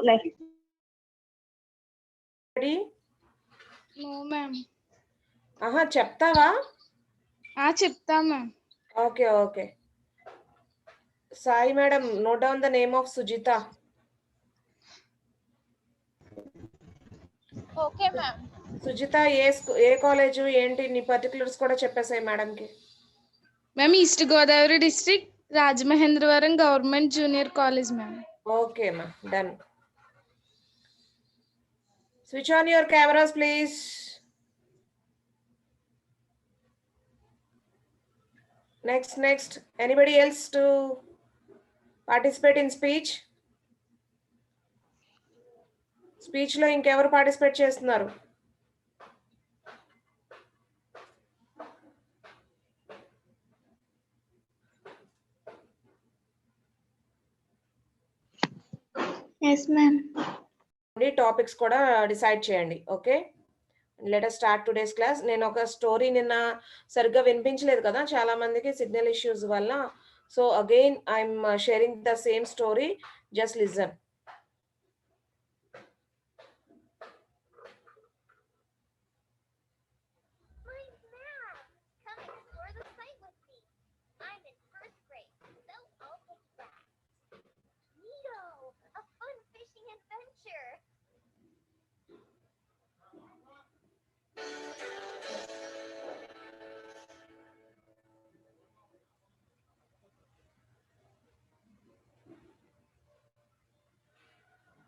next. Ready? No, ma'am. చెప్తావా? చెప్తా ma'am. Okay, okay. Sai madam, note down the name of Sujita. Okay ma'am. Sujita ఏ college ఏంటి నీ particulars కూడా చెప్పేసాయి మేడం కి. Ma'am East Godavari district Rajamahendravaram government junior college ma'am. Okay ma'am done. Switch on your cameras please. Next. Anybody else to participate in speech? Speech లో ఇంకెవరు participate చేస్తున్నారు? Yes, ma'am. Topics కూడా డిసైడ్ చేయండి. Okay, let us start today's class. నేను ఒక story నిన్న సరిగ్గా వినిపించలేదు కదా చాలా మందికి సిగ్నల్ ఇష్యూస్ వల్ల. So again I'm sharing the same story, just listen.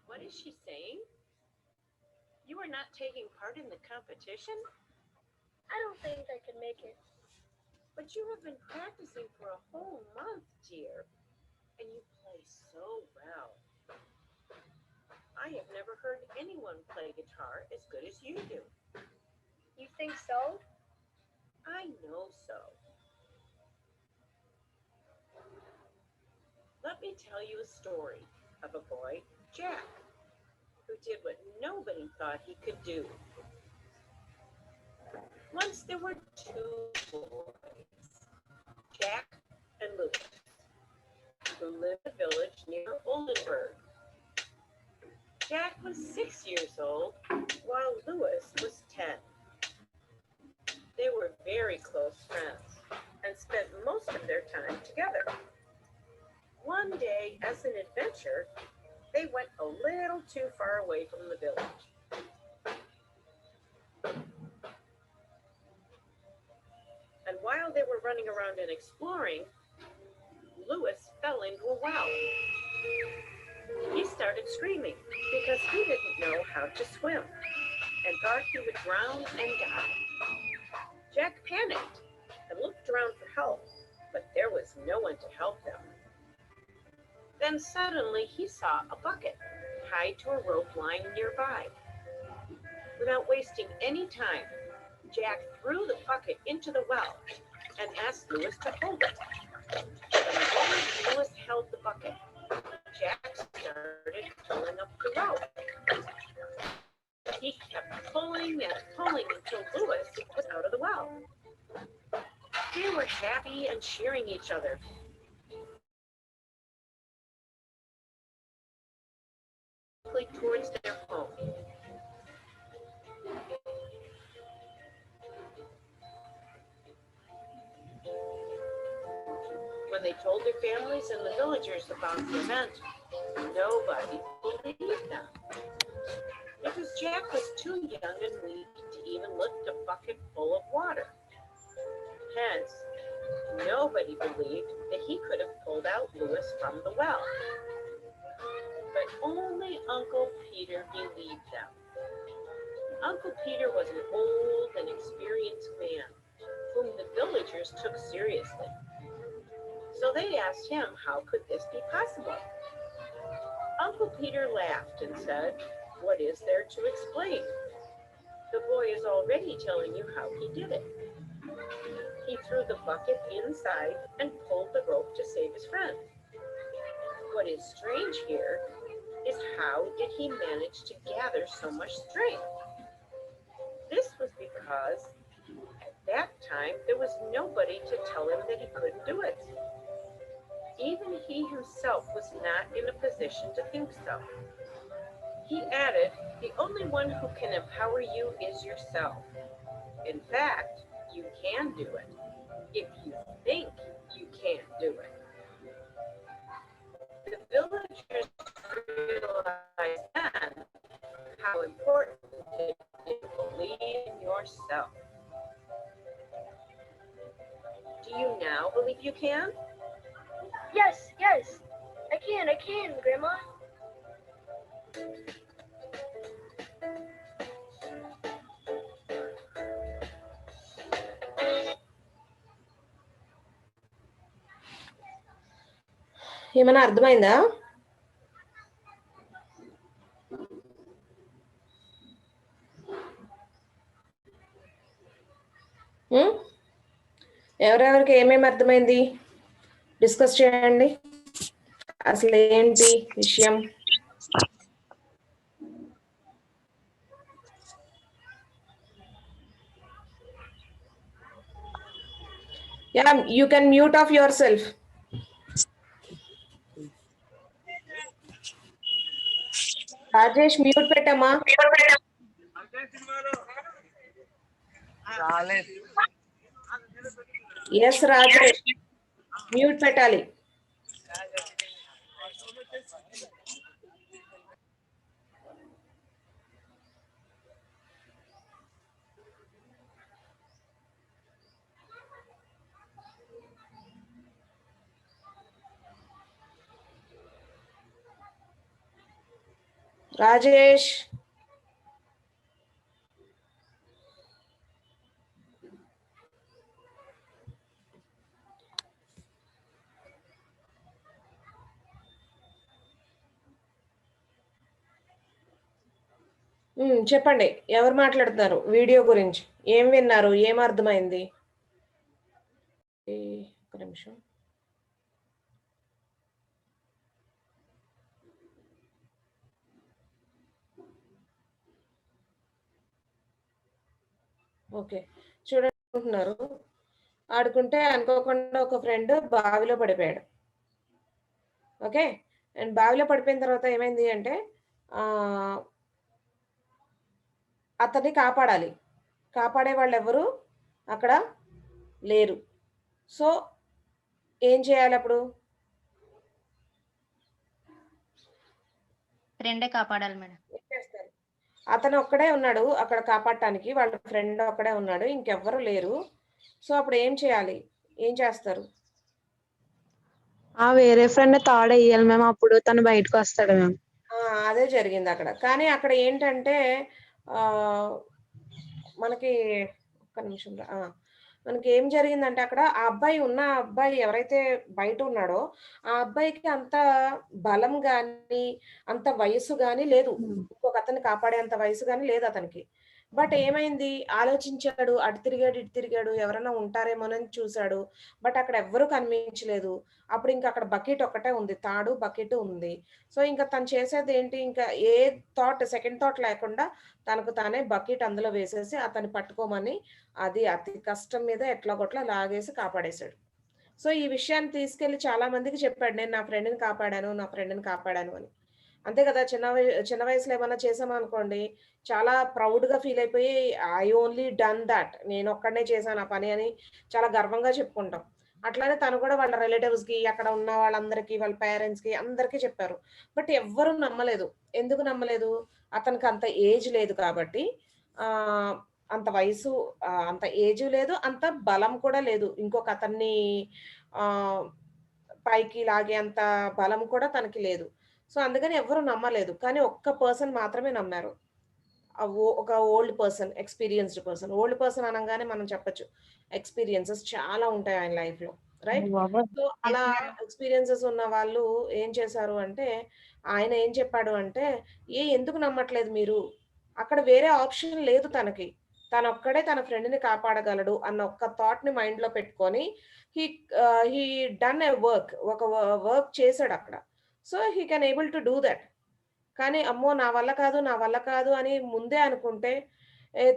What is she saying? You are not taking part in the competition? I don't think I can make it. But you have been practicing for a whole month, dear. And you play so well. I have never heard anyone play guitar as good as you do. You think so? I know so. Let me tell you a story of a boy, Jack, who did what nobody thought he could do. Once there were two boys, Jack and Louis, who lived in a village near Oldenburg. Jack was 6 years old, while Louis was 10. They were very close friends and spent most of their time together. One day, as an adventure, they went a little too far away from the village. And while they were running around and exploring, Louis fell into a well. He started screaming because he didn't know how to swim and thought he would drown and die. Jack panicked and looked around for help, but there was no one to help them. Then suddenly he saw a bucket tied to a rope lying nearby. Without wasting any time, Jack threw the bucket into the well and asked Louis to hold it. The moment Louis held the bucket, Jack started pulling up the rope. He kept pulling and pulling until Louis was out of the well. They were happy and cheering each other. Towards their home. When they told their families and the villagers about the event, nobody believed them. Because Jack was too young and weak to even lift a bucket full of water. Hence, nobody believed that he could have pulled out Louis from the well. But only Uncle Peter believed them. Uncle Peter was an old and experienced man whom the villagers took seriously. So they asked him how could this be possible. Uncle Peter laughed and said, "What is there to explain? The boy is already telling you how he did it. He threw the bucket inside and pulled the rope to save his friend. What is strange here is how did he manage to gather so much strength? This was because at that time there was nobody to tell him that he couldn't do it. Even he himself was not in a position to think so. He added, the only one who can empower you is yourself. In fact, you can do it if you think you can't do it. The villagers realized then how important it is to believe in yourself. Do you now believe you can? Yes, yes. I can, Grandma. ఏమైనా అర్థమైందా? ఎవరెవరికి ఏమేమి అర్థమైంది discuss చేయండి. అసలు ఏంటి విషయం? Yeah, you can mute off yourself. Rajesh mute పెట్టమ్మా. ఎస్ రాజేష్ మ్యూట్ పెట్టాలి. రాజేష్ చెప్పండి, ఎవరు మాట్లాడుతున్నారు? వీడియో గురించి ఏం విన్నారు? ఏం అర్థమైంది? ఒక నిమిషం. ఓకే చూడండి, అనుకుంటున్నారు ఆడుకుంటే అనుకోకుండా ఒక ఫ్రెండ్ బావిలో పడిపోయాడు. ఓకే, అండ్ బావిలో పడిపోయిన తర్వాత ఏమైంది అంటే అతన్ని కాపాడాలి. కాపాడే వాళ్ళు ఎవరు అక్కడ లేరు. సో ఏం చేయాలి అప్పుడు? ఫ్రెండే కాపాడాలి మేడం. ఏం చేస్తారు? అతను ఒక్కడే ఉన్నాడు అక్కడ కాపాడటానికి, వాళ్ళ ఫ్రెండ్ ఒక్కడే ఉన్నాడు, ఇంకెవ్వరు లేరు. సో అప్పుడు ఏం చేయాలి? ఏం చేస్తారు? వేరే ఫ్రెండ్ తాడు వేయాలి మ్యామ్, అప్పుడు తను బయటకు వస్తాడు మ్యామ్. అదే జరిగింది అక్కడ. కానీ అక్కడ ఏంటంటే మనకి ఒక్క నిమిషం, మనకి ఏం జరిగిందంటే అక్కడ ఆ అబ్బాయి ఎవరైతే బయట ఉన్నాడో ఆ అబ్బాయికి అంత బలం గాని అంత వయసు గాని లేదు, ఇంకొక అతన్ని కాపాడే అంత వయసు గాని లేదు అతనికి. బట్ ఏమైంది, ఆలోచించాడు, అటు తిరిగాడు ఇటు తిరిగాడు, ఎవరైనా ఉంటారేమోనని చూశాడు. బట్ అక్కడ ఎవ్వరూ కనిపించలేదు. అప్పుడు ఇంకా అక్కడ బకెట్ ఒక్కటే ఉంది, తాడు బకెట్ ఉంది. సో ఇంకా తను చేసేది ఏంటి, ఇంకా ఏ సెకండ్ థాట్ లేకుండా తనకు తానే బకెట్ అందులో వేసేసి అతన్ని పట్టుకోమని అది అతి కష్టం మీద ఎట్లా కొట్లా లాగేసి కాపాడేశాడు. సో ఈ విషయాన్ని తీసుకెళ్లి చాలా మందికి చెప్పాడు, నేను నా ఫ్రెండ్ని కాపాడాను అని. అంతే కదా, చిన్న వయసులో ఏమన్నా చేసామనుకోండి చాలా ప్రౌడ్గా ఫీల్ అయిపోయి ఐ ఓన్లీ డన్ దాట్, నేను ఒక్కడనే చేశాను ఆ పని అని చాలా గర్వంగా చెప్పుకుంటాం. అట్లానే తను కూడా వాళ్ళ రిలేటివ్స్కి, అక్కడ ఉన్న వాళ్ళందరికీ, వాళ్ళ పేరెంట్స్కి అందరికీ చెప్పారు. బట్ ఎవ్వరూ నమ్మలేదు. ఎందుకు నమ్మలేదు? అతనికి అంత ఏజ్ లేదు కాబట్టి, అంత వయసు, అంత ఏజ్ లేదు, అంత బలం కూడా లేదు. ఇంకొక అతన్ని పైకి లాగే అంత బలం కూడా తనకి లేదు. సో అందుకని ఎవరు నమ్మలేదు. కానీ ఒక్క పర్సన్ మాత్రమే నమ్మారు, ఒక old person, experienced person. Old person అనగానే మనం చెప్పొచ్చు ఎక్స్పీరియన్సెస్ చాలా ఉంటాయి ఆయన లైఫ్ లో, రైట్? సో అలా ఎక్స్పీరియన్సెస్ ఉన్న వాళ్ళు ఏం చేశారు అంటే, ఆయన ఏం చెప్పాడు అంటే, ఎందుకు నమ్మట్లేదు మీరు? అక్కడ వేరే ఆప్షన్ లేదు తనకి, తను ఒక్కడే తన ఫ్రెండ్ని కాపాడగలడు అన్న ఒక్క థాట్ ని మైండ్ లో పెట్టుకొని హీ డన్ ఎ వర్క్, ఒక వర్క్ చేశాడు అక్కడ. So he can able to do that. కానీ అమ్మో నా వల్ల కాదు అని ముందే అనుకుంటే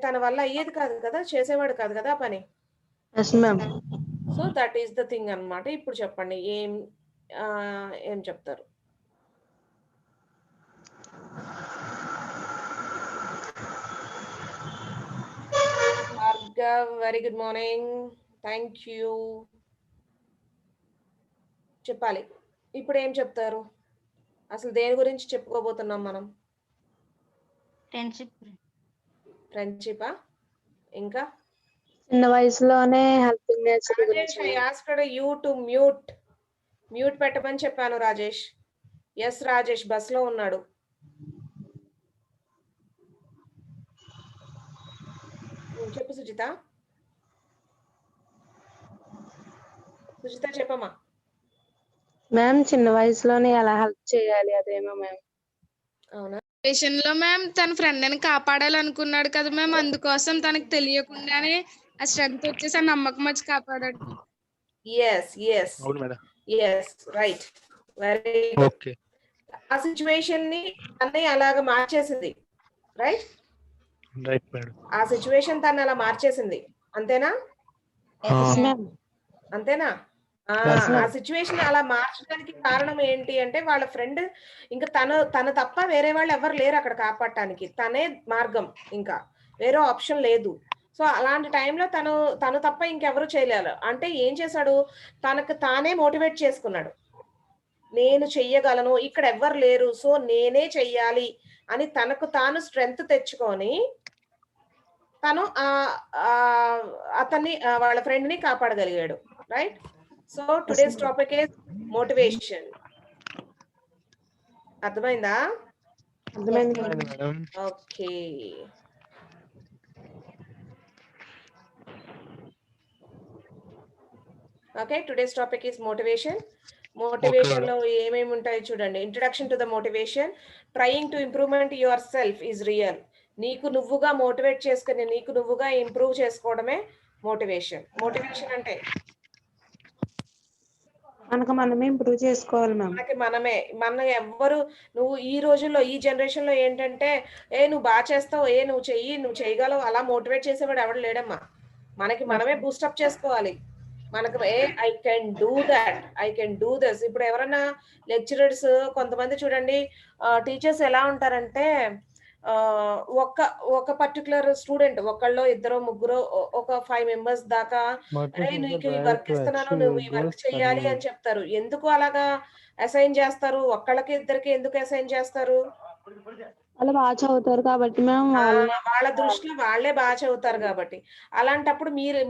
తన వల్ల అయ్యేది కాదు కదా, చేసేవాడు కాదు కదా పని. So that is the thing అన్నమాట. ఇప్పుడు చెప్పండి, ఏం చెప్తారు? Harika, very good morning. Thank you. చెప్పాలి ఇప్పుడు ఏం చెప్తారు? అసలు దేని గురించి చెప్పుకోబోతున్నాం మనం? ఫ్రెండ్షిపా? ఇంకా చిన్న వయసులోనే హెల్పింగ్ నేచర్ రాజేష్, గురించి I asked you to mute పెట్టమని చెప్పాను రాజేష్. ఎస్ రాజేష్ బస్ లో ఉన్నాడు. చెప్పు సుజిత. సుజిత చెప్పమ్మా. మ్యామ్ చిన్న వయసులోనే ఎలా హెల్ప్ చేయాలి అదేమో మ్యామ్. అవునా? లో మ్యామ్ తన ఫ్రెండ్ ని కాపాడాలనుకున్నాడు కదా మ్యామ్, అందుకోసం తనకు తెలియకుండానే ఆ స్ట్రెంత్ వచ్చేసి ఆ నమ్మకం వచ్చి కాపాడాడు. ఎస్ ఎస్ అవును madam. Yes right, very okay. ఆ సిచ్యువేషన్ ని అన్నీ అలాగ మార్చేసింది. Right right madam. ఆ సిచ్యువేషన్ తను అలా మార్చేసింది. అంతేనా? Yes, ma'am. అంతేనా? Yes, ఆ సిచ్యువేషన్ అలా మార్చడానికి కారణం ఏంటి అంటే వాళ్ళ ఫ్రెండ్ ఇంకా తను తప్ప వేరే వాళ్ళు ఎవరు లేరు అక్కడ కాపాడటానికి. తనే మార్గం, ఇంకా వేరే ఆప్షన్ లేదు. సో అలాంటి టైంలో తను తప్ప ఇంకెవరు చేయలేరు. అంటే ఏం చేశాడు, తనకు తానే మోటివేట్ చేసుకున్నాడు. నేను చెయ్యగలను, ఇక్కడ ఎవ్వరు లేరు, సో నేనే చెయ్యాలి అని తనకు తాను స్ట్రెంగ్త్ తెచ్చుకొని తను అతన్ని వాళ్ళ ఫ్రెండ్ ని కాపాడగలిగాడు. Right. So today's topic is motivation. అర్థమైందా? అర్థమైంది madam. Okay. Okay, today's topic is motivation. Motivation లో ఏమేమి ఉంటాయి చూడండి. Introduction to the motivation. Trying to improvement yourself is real. నీకు నువ్వుగా మోటివేట్ చేసుకుని నీకు నువ్వుగా ఇంప్రూవ్ చేసుకోవడమే మోటివేషన్. మోటివేషన్ అంటే మనకు మనమే ఇంప్రూవ్ చేసుకోవాలి మ్యామ్. మన ఎవ్వరు నువ్వు ఈ రోజుల్లో ఈ జనరేషన్ లో ఏంటంటే నువ్వు బాగా చేస్తావు, నువ్వు చేయగలవు అలా మోటివేట్ చేసేవాడు ఎవడు లేడమ్మా. మనకి మనమే బూస్టప్ చేసుకోవాలి. మనకు I can do that, I can do this. ఇప్పుడు ఎవరైనా లెక్చరర్స్ కొంతమంది చూడండి, టీచర్స్ ఎలా ఉంటారంటే ఒక పర్టికులర్ స్టూడెంట్ ఒకళ్ళో ఇద్దరు ముగ్గురు ఒక 5 members దాకా నీకు ఈ వర్క్ ఇస్తున్నాను, నువ్వు ఈ వర్క్ చెయ్యాలి అని చెప్తారు. ఎందుకు అలాగా అసైన్ చేస్తారు? ఒక్కళ్ళకి ఇద్దరికి ఎందుకు అసైన్ చేస్తారు? వాళ్ళు బాగా చదువుతారు కాబట్టి మ్యామ్. వాళ్ళ దృష్టిలో వాళ్ళే బాగా చదువుతారు కాబట్టి. అలాంటప్పుడు మీరు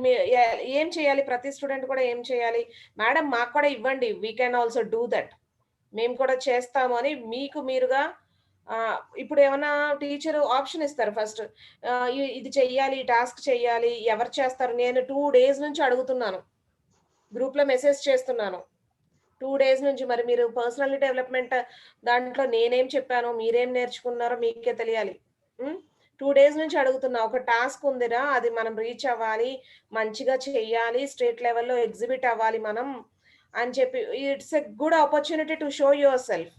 ఏం చేయాలి? ప్రతి స్టూడెంట్ కూడా ఏం చేయాలి? మేడం మాకు కూడా ఇవ్వండి, we can also do that, మేము కూడా చేస్తాము అని మీకు మీరుగా. ఇప్పుడు ఏమైనా టీచర్ ఆప్షన్ ఇస్తారు. ఫస్ట్ ఇది చెయ్యాలి, ఈ టాస్క్ చెయ్యాలి, ఎవరు చేస్తారు? నేను 2 days నుంచి అడుగుతున్నాను, గ్రూప్ లో మెసేజ్ చేస్తున్నాను 2 days నుంచి. మరి మీరు పర్సనాలిటీ డెవలప్మెంట్ దాంట్లో నేనేం చెప్పాను, మీరేం నేర్చుకున్నారో మీకే తెలియాలి. 2 days నుంచి అడుగుతున్నా. ఒక టాస్క్ ఉందిరా, అది మనం రీచ్ అవ్వాలి, మంచిగా చెయ్యాలి, స్టేట్ లెవెల్లో ఎగ్జిబిట్ అవ్వాలి మనం అని చెప్పి. It's a good opportunity to show your self.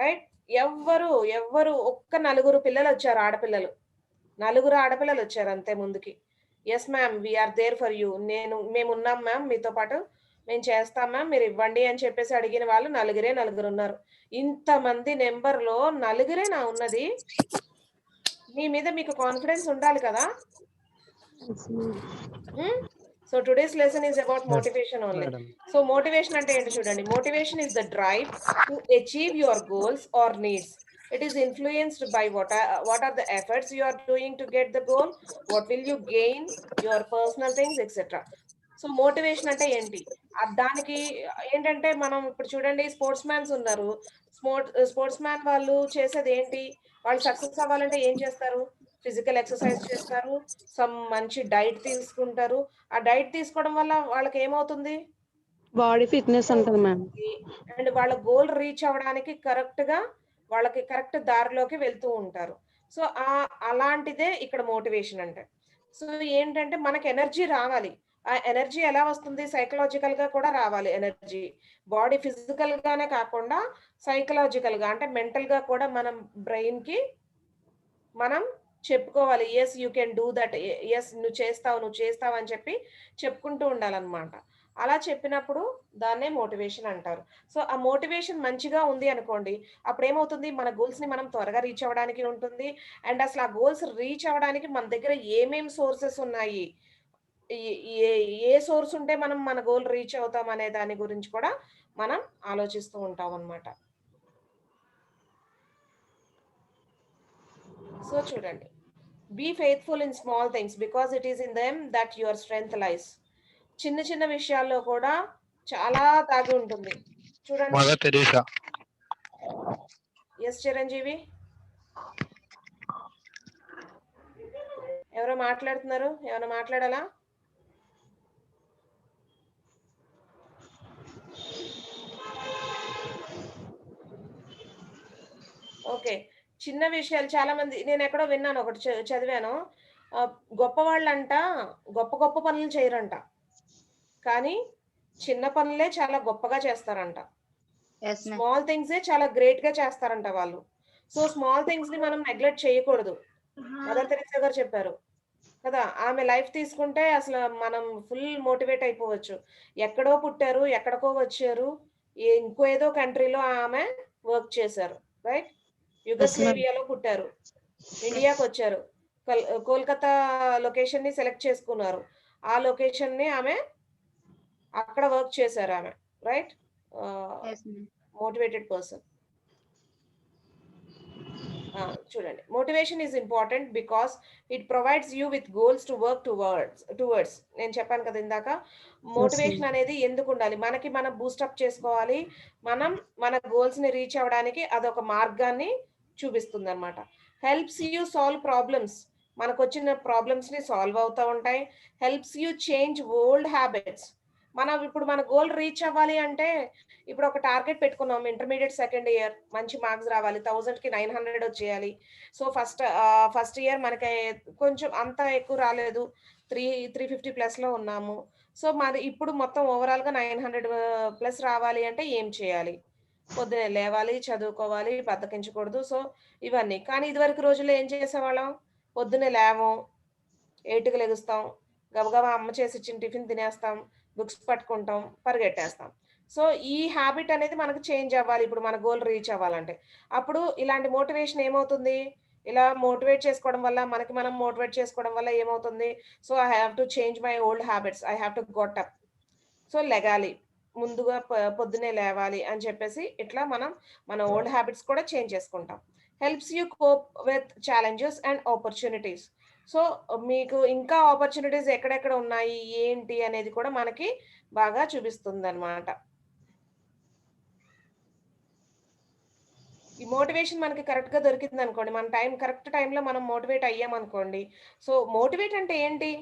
Right. ఎవ్వరు ఒక్క 4 పిల్లలు వచ్చారు, ఆడపిల్లలు 4 ఆడపిల్లలు వచ్చారు అంతే ముందుకి. Yes ma'am, we are there for you, మేము ఉన్నాం మ్యామ్, మీతో పాటు మేము చేస్తాం మ్యామ్, మీరు ఇవ్వండి అని చెప్పేసి అడిగిన వాళ్ళు 4 ఉన్నారు. ఇంతమంది నెంబర్ లో 4 నా ఉన్నది. మీ మీద మీకు కాన్ఫిడెన్స్ ఉండాలి కదా. So today's lesson is about motivation only. So motivation అంటే ఏంటి చూడండి. Motivation is the drive to achieve your goals or needs. It is influenced by what are the efforts you are doing to get the goal, what will you gain, your personal things, etc. So motivation అంటే ఏంటి? దానికి ఏంటంటే మనం ఇప్పుడు చూడండి, sports man's ఉన్నారు. Sports man వాళ్ళు చేసేది ఏంటి? వాళ్ళు సక్సెస్ అవ్వాలంటే ఏం చేస్తారు? ఫిజికల్ ఎక్సర్సైజ్ చేస్తారు, సమ్ మంచి డైట్ తీసుకుంటారు. ఆ డైట్ తీసుకోవడం వల్ల వాళ్ళకి ఏమవుతుంది? బాడీ ఫిట్నెస్ ఉంటుంది మ్యామ్. అండ్ వాళ్ళ గోల్ రీచ్ అవ్వడానికి వాళ్ళకి కరెక్ట్ దారిలోకి వెళ్తూ ఉంటారు. సో అలాంటిదే ఇక్కడ మోటివేషన్ అంటే. సో ఏంటంటే మనకి ఎనర్జీ రావాలి. ఆ ఎనర్జీ ఎలా వస్తుంది? సైకలాజికల్ గా కూడా రావాలి ఎనర్జీ. బాడీ ఫిజికల్ గానే కాకుండా సైకలాజికల్ గా, అంటే మెంటల్ గా కూడా మనం బ్రెయిన్ కి మనం చెప్పుకోవాలి, yes you can do that, yes నువ్వు చేస్తావు అని చెప్పి చెప్పుకుంటూ ఉండాలన్నమాట. అలా చెప్పినప్పుడు దాన్నే మోటివేషన్ అంటారు. సో ఆ మోటివేషన్ మంచిగా ఉంది అనుకోండి, అప్పుడు ఏమవుతుంది, మన గోల్స్ ని మనం త్వరగా రీచ్ అవ్వడానికి ఉంటుంది. అండ్ అసలు ఆ గోల్స్ రీచ్ అవ్వడానికి మన దగ్గర ఏమేం సోర్సెస్ ఉన్నాయి, ఏ ఏ ఏ సోర్స్ ఉంటే మనం మన గోల్ రీచ్ అవుతాం అనే దాని గురించి కూడా మనం ఆలోచిస్తూ ఉంటాం అన్నమాట. సో చూడండి, be faithful in small things because it is in them that your strength lies. చిన్న చిన్న విషయాల్లో కూడా చాలా దాగి ఉంటుంది. చూడండి. Mother Teresa. ఎస్ చిరంజీవి, ఎవరో మాట్లాడుతున్నారు, ఏమైనా మాట్లాడాలా? ఓకే. చిన్న విషయాలు చాలా మంది, నేను ఎక్కడో విన్నాను, ఒకటి చదివాను. గొప్పవాళ్ళంట గొప్ప గొప్ప పనులు చేయరంట, కానీ చిన్న పనులే చాలా గొప్పగా చేస్తారంట. స్మాల్ థింగ్సే చాలా గ్రేట్ గా చేస్తారంట వాళ్ళు. సో స్మాల్ థింగ్స్ ని మనం నెగ్లెక్ట్ చేయకూడదు. మదర్ తెరీసా గారు చెప్పారు కదా, ఆమె లైఫ్ తీసుకుంటే అసలు మనం ఫుల్ మోటివేట్ అయిపోవచ్చు. ఎక్కడో పుట్టారు, ఎక్కడికో వచ్చారు, ఇంకో ఏదో కంట్రీలో ఆమె వర్క్ చేశారు, రైట్? యుగస్లేవియాలో పుట్టారు, ఇండియాకి వచ్చారు, కోల్కతా లొకేషన్ ని సెలెక్ట్ చేసుకున్నారు, ఆ లొకేషన్ ని ఆమె అక్కడ వర్క్ చేశారు ఆమె, రైట్? Motivated person. చూడండి, motivation is important because it provides you with goals to work towards. నేను చెప్పాను కదా ఇందాక, మోటివేషన్ అనేది ఎందుకు ఉండాలి, మనకి మనం బూస్టప్ చేసుకోవాలి, మనం మన గోల్స్ ని రీచ్ అవ్వడానికి అదొక మార్గాన్ని చూపిస్తుంది అనమాట. హెల్ప్స్ యూ సాల్వ్ ప్రాబ్లమ్స్, మనకు వచ్చిన ప్రాబ్లమ్స్ ని సాల్వ్ అవుతూ ఉంటాయి. Helps you change old habits, మనం ఇప్పుడు మన గోల్ రీచ్ అవ్వాలి అంటే, ఇప్పుడు ఒక టార్గెట్ పెట్టుకున్నాం, ఇంటర్మీడియట్ సెకండ్ ఇయర్ మంచి మార్క్స్ రావాలి, 1000కి 900 వచ్చేయాలి. సో ఫస్ట్ ఇయర్ మనకి కొంచెం అంత ఎక్కువ రాలేదు, 350 ప్లస్ లో ఉన్నాము. సో మాది ఇప్పుడు మొత్తం ఓవరాల్ గా 900 ప్లస్ రావాలి అంటే ఏం చేయాలి? పొద్దునే లేవాలి, చదువుకోవాలి, బద్దకించకూడదు. సో ఇవన్నీ. కానీ ఇదివరకు రోజుల్లో ఏం చేసేవాళ్ళం, పొద్దునే లేవం, 8కి లెగుస్తాం, గబగబా అమ్మ చేసి ఇచ్చిన టిఫిన్ తినేస్తాం, బుక్స్ పట్టుకుంటాం, పరిగెట్టేస్తాం. సో ఈ హ్యాబిట్ అనేది మనకు చేంజ్ అవ్వాలి ఇప్పుడు మన గోల్ రీచ్ అవ్వాలంటే. అప్పుడు ఇలాంటి మోటివేషన్ ఏమవుతుంది, ఇలా మోటివేట్ చేసుకోవడం వల్ల, మనకి మనం మోటివేట్ చేసుకోవడం వల్ల ఏమవుతుంది, so I have to change my old habits, I have to get up. So లెగాలి, ముందుగా పొద్దునే లేవాలి అని చెప్పేసి ఇట్లా మనం మన ఓల్డ్ హ్యాబిట్స్ కూడా చేంజ్ చేసుకుంటాం. Helps you cope with challenges and opportunities. So మీకు ఇంకా ఆపర్చునిటీస్ ఎక్కడెక్కడ ఉన్నాయి ఏంటి అనేది కూడా మనకి బాగా చూపిస్తుంది అనమాట. ఈ మోటివేషన్ మనకి కరెక్ట్ గా దొరికింది అనుకోండి, మన కరెక్ట్ టైంలో మనం మోటివేట్ అయ్యామనుకోండి. సో మోటివేట్ అంటే ఏంటి,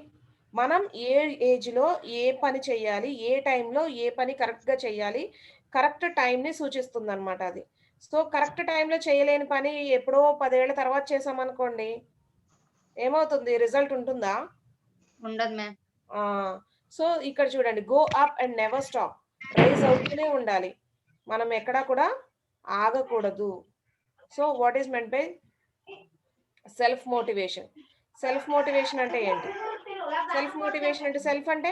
మనం ఏ ఏజ్ లో ఏ పని చెయ్యాలి, ఏ టైంలో ఏ పని కరెక్ట్ గా చెయ్యాలి, కరెక్ట్ టైం ని సూచిస్తుంది అనమాట అది. సో కరెక్ట్ టైంలో చేయలేని పని ఎప్పుడో 10 ఏళ్ల తర్వాత చేసామనుకోండి, ఏమవుతుంది, రిజల్ట్ ఉంటుందా? ఉండదు మ్యామ్. సో ఇక్కడ చూడండి, go up and never stop, rise అవుతూనే ఉండాలి, మనం ఎక్కడా కూడా ఆగకూడదు. So what is meant by self motivation? Self motivation అంటే ఏంటి? సెల్ఫ్ మోటివేషన్ అంటే సెల్ఫ్ అంటే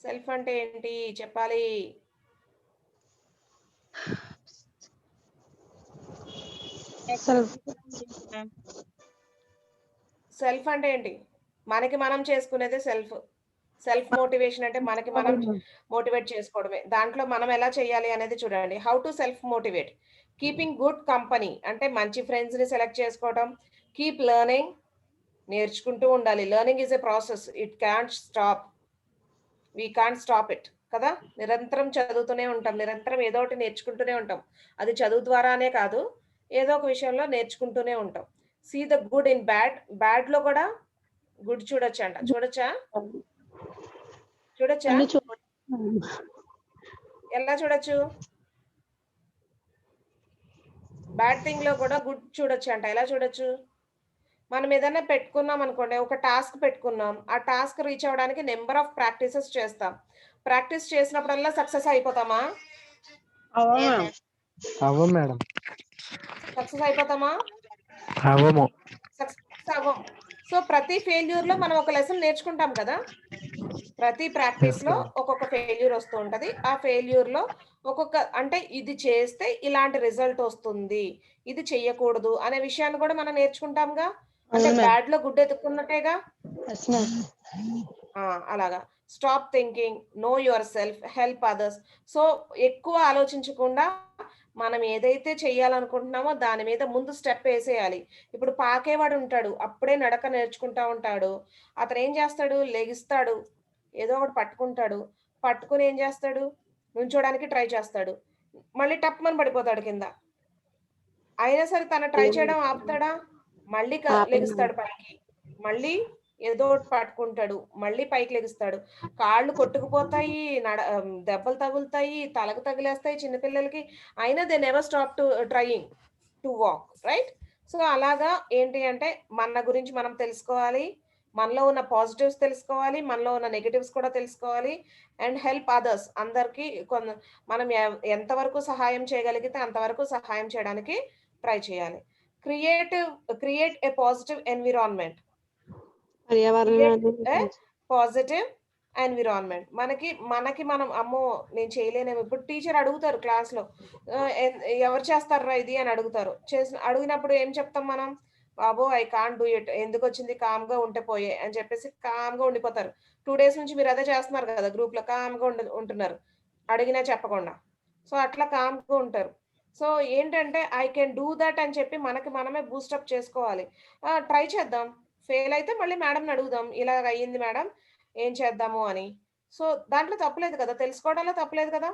సెల్ఫ్ అంటే ఏంటి చెప్పాలి? సెల్ఫ్ అంటే ఏంటి? మనకి మనం చేసుకునేదే సెల్ఫ్. సెల్ఫ్ మోటివేషన్ అంటే మనకి మనం మోటివేట్ చేసుకోవడమే. దాంట్లో మనం ఎలా చేయాలి అనేది చూడండి. How to self motivate? Keeping good company, అంటే మంచి ఫ్రెండ్స్ ని సెలెక్ట్ చేసుకోవడం. కీప్ లెర్నింగ్, నేర్చుకుంటూ ఉండాలి. Learning is a process, it can't stop, we can't stop it కదా. నిరంతరం చదువుతూనే ఉంటాం, నిరంతరం ఏదో ఒకటి నేర్చుకుంటూనే ఉంటాం. అది చదువు ద్వారానే కాదు, ఏదో ఒక విషయంలో నేర్చుకుంటూనే ఉంటాం. See the good in bad, bad లో కూడా గుడ్ చూడొచ్చా? ఎలా చూడొచ్చు? బ్యాడ్ థింగ్ లో కూడా గుడ్ చూడొచ్చు అంట. ఎలా చూడొచ్చు? మనం ఏదైనా పెట్టుకున్నాం అనుకోండి, ఒక టాస్క్ పెట్టుకున్నాం, ఆ టాస్క్ రీచ్ అవ్వడానికి నెంబర్ ఆఫ్ ప్రాక్టీసెస్ చేస్తాం. ప్రాక్టీస్ చేసినప్పుడల్లా సక్సెస్ అయిపోతామా? అవ్వం మేడం. సక్సెస్ అయిపోతామా? అవ్వము. సక్సెస్ అవ్వం. సో ప్రతి ఫెయిల్యూర్ లో మనం ఒక లెసన్ నేర్చుకుంటాం కదా. ప్రతి ప్రాక్టీస్ లో ఒక్కొక్క ఫెయిల్యూర్ వస్తూ ఉంటది. ఆ ఫెయిల్యూర్ లో ఒక్కొక్క అంటే ఇది చేస్తే ఇలాంటి రిజల్ట్ వస్తుంది, ఇది చెయ్యకూడదు అనే విషయాన్ని కూడా మనం నేర్చుకుంటాంగా. అంటే అవును మ్యామ్. బ్యాడ్ లో గుడ్ ఎత్తుకున్నట్టేగా. Yes ma'am. అలాగా stop thinking, know yourself, help others. So ఎక్కువ ఆలోచించకుండా మనం ఏదైతే చెయ్యాలనుకుంటున్నామో దాని మీద ముందు స్టెప్ వేసేయాలి. ఇప్పుడు పాకేవాడు ఉంటాడు, అప్పుడే నడక నేర్చుకుంటా ఉంటాడు. అతను ఏం చేస్తాడు, లెగిస్తాడు, ఏదో ఒకటి పట్టుకుంటాడు, పట్టుకుని ఏం చేస్తాడు, నుంచోడానికి ట్రై చేస్తాడు, మళ్ళీ టప్మని పడిపోతాడు కింద. అయినా సరే తన ట్రై చేయడం ఆపుతాడా, మళ్ళీ లెగిస్తాడు పైకి, మళ్ళీ ఏదో ఒకటి పట్టుకుంటాడు, మళ్ళీ పైకి లెగిస్తాడు. కాళ్ళు కొట్టుకుపోతాయి, దెబ్బలు తగులుతాయి, తలకు తగిలేస్తాయి చిన్నపిల్లలకి. అయినా they never stop to trying to walk, right? So అలాగా ఏంటి అంటే మన గురించి మనం తెలుసుకోవాలి, మనలో ఉన్న పాజిటివ్స్ తెలుసుకోవాలి, మనలో ఉన్న నెగటివ్స్ కూడా తెలుసుకోవాలి. అండ్ హెల్ప్ అదర్స్, అందరికి మనం ఎంతవరకు సహాయం చేయగలిగితే అంతవరకు సహాయం చేయడానికి ట్రై చేయాలి. Create a positive environment. Positive environment. మనకి మనం అమ్మో నేను చేయలేనేమో. ఇప్పుడు టీచర్ అడుగుతారు క్లాస్ లో, ఎవరు చేస్తారా ఇది అని అడుగుతారు. అడిగినప్పుడు ఏం చెప్తాం మనం, బాబో ఐ కాంట్ డూ ఇట్, ఎందుకు వచ్చింది, కామ్ గా ఉంటే పోయే అని చెప్పేసి కామ్ గా ఉండిపోతారు. 2 days నుంచి మీరు అదే చేస్తున్నారు కదా, గ్రూప్ లో కామ్ గా ఉంటున్నారు అడిగినా చెప్పకుండా. సో అట్లా కామ్ గా ఉంటారు. సో ఏంటంటే ఐ కెన్ డూ దట్ అని చెప్పి మనకి మనమే బూస్టప్ చేసుకోవాలి. ట్రై చేద్దాం, ఫెయిల్ అయితే మళ్ళీ మేడంని అడుగుదాం, ఇలాగ అయ్యింది మేడం ఏం చేద్దాము అని. సో దాంట్లో తప్పులేదు కదా, తెలుసుకోవడంలో తప్పులేదు కదా.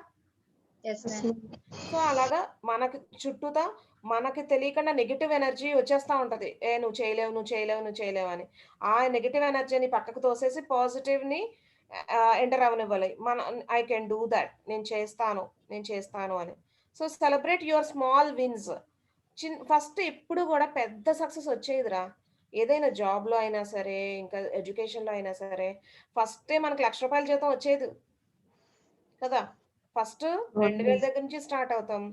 సో అలాగా మనకి చుట్టూతా మనకి తెలియకుండా నెగిటివ్ ఎనర్జీ వచ్చేస్తా ఉంటది, నువ్వు చేయలేవు, నువ్వు చేయలేవు, నువ్వు చేయలేవు అని. ఆ నెగిటివ్ ఎనర్జీని పక్కకు తోసేసి పాజిటివ్ ని ఎంటర్ అవనివ్వాలి. ఐ కెన్ డూ దట్, నేను చేస్తాను అని. So celebrate your small wins. First ఎప్పుడు కూడా పెద్ద సక్సెస్ వచ్చేదిరా, ఏదైనా జాబ్ లో అయినా సరే, ఇంకా ఎడ్యుకేషన్ లో అయినా సరే, ఫస్టే మనకి ₹1,00,000 జీతం వచ్చేది కదా. ఫస్ట్ 2,000 దగ్గర నుంచి స్టార్ట్ అవుతాం,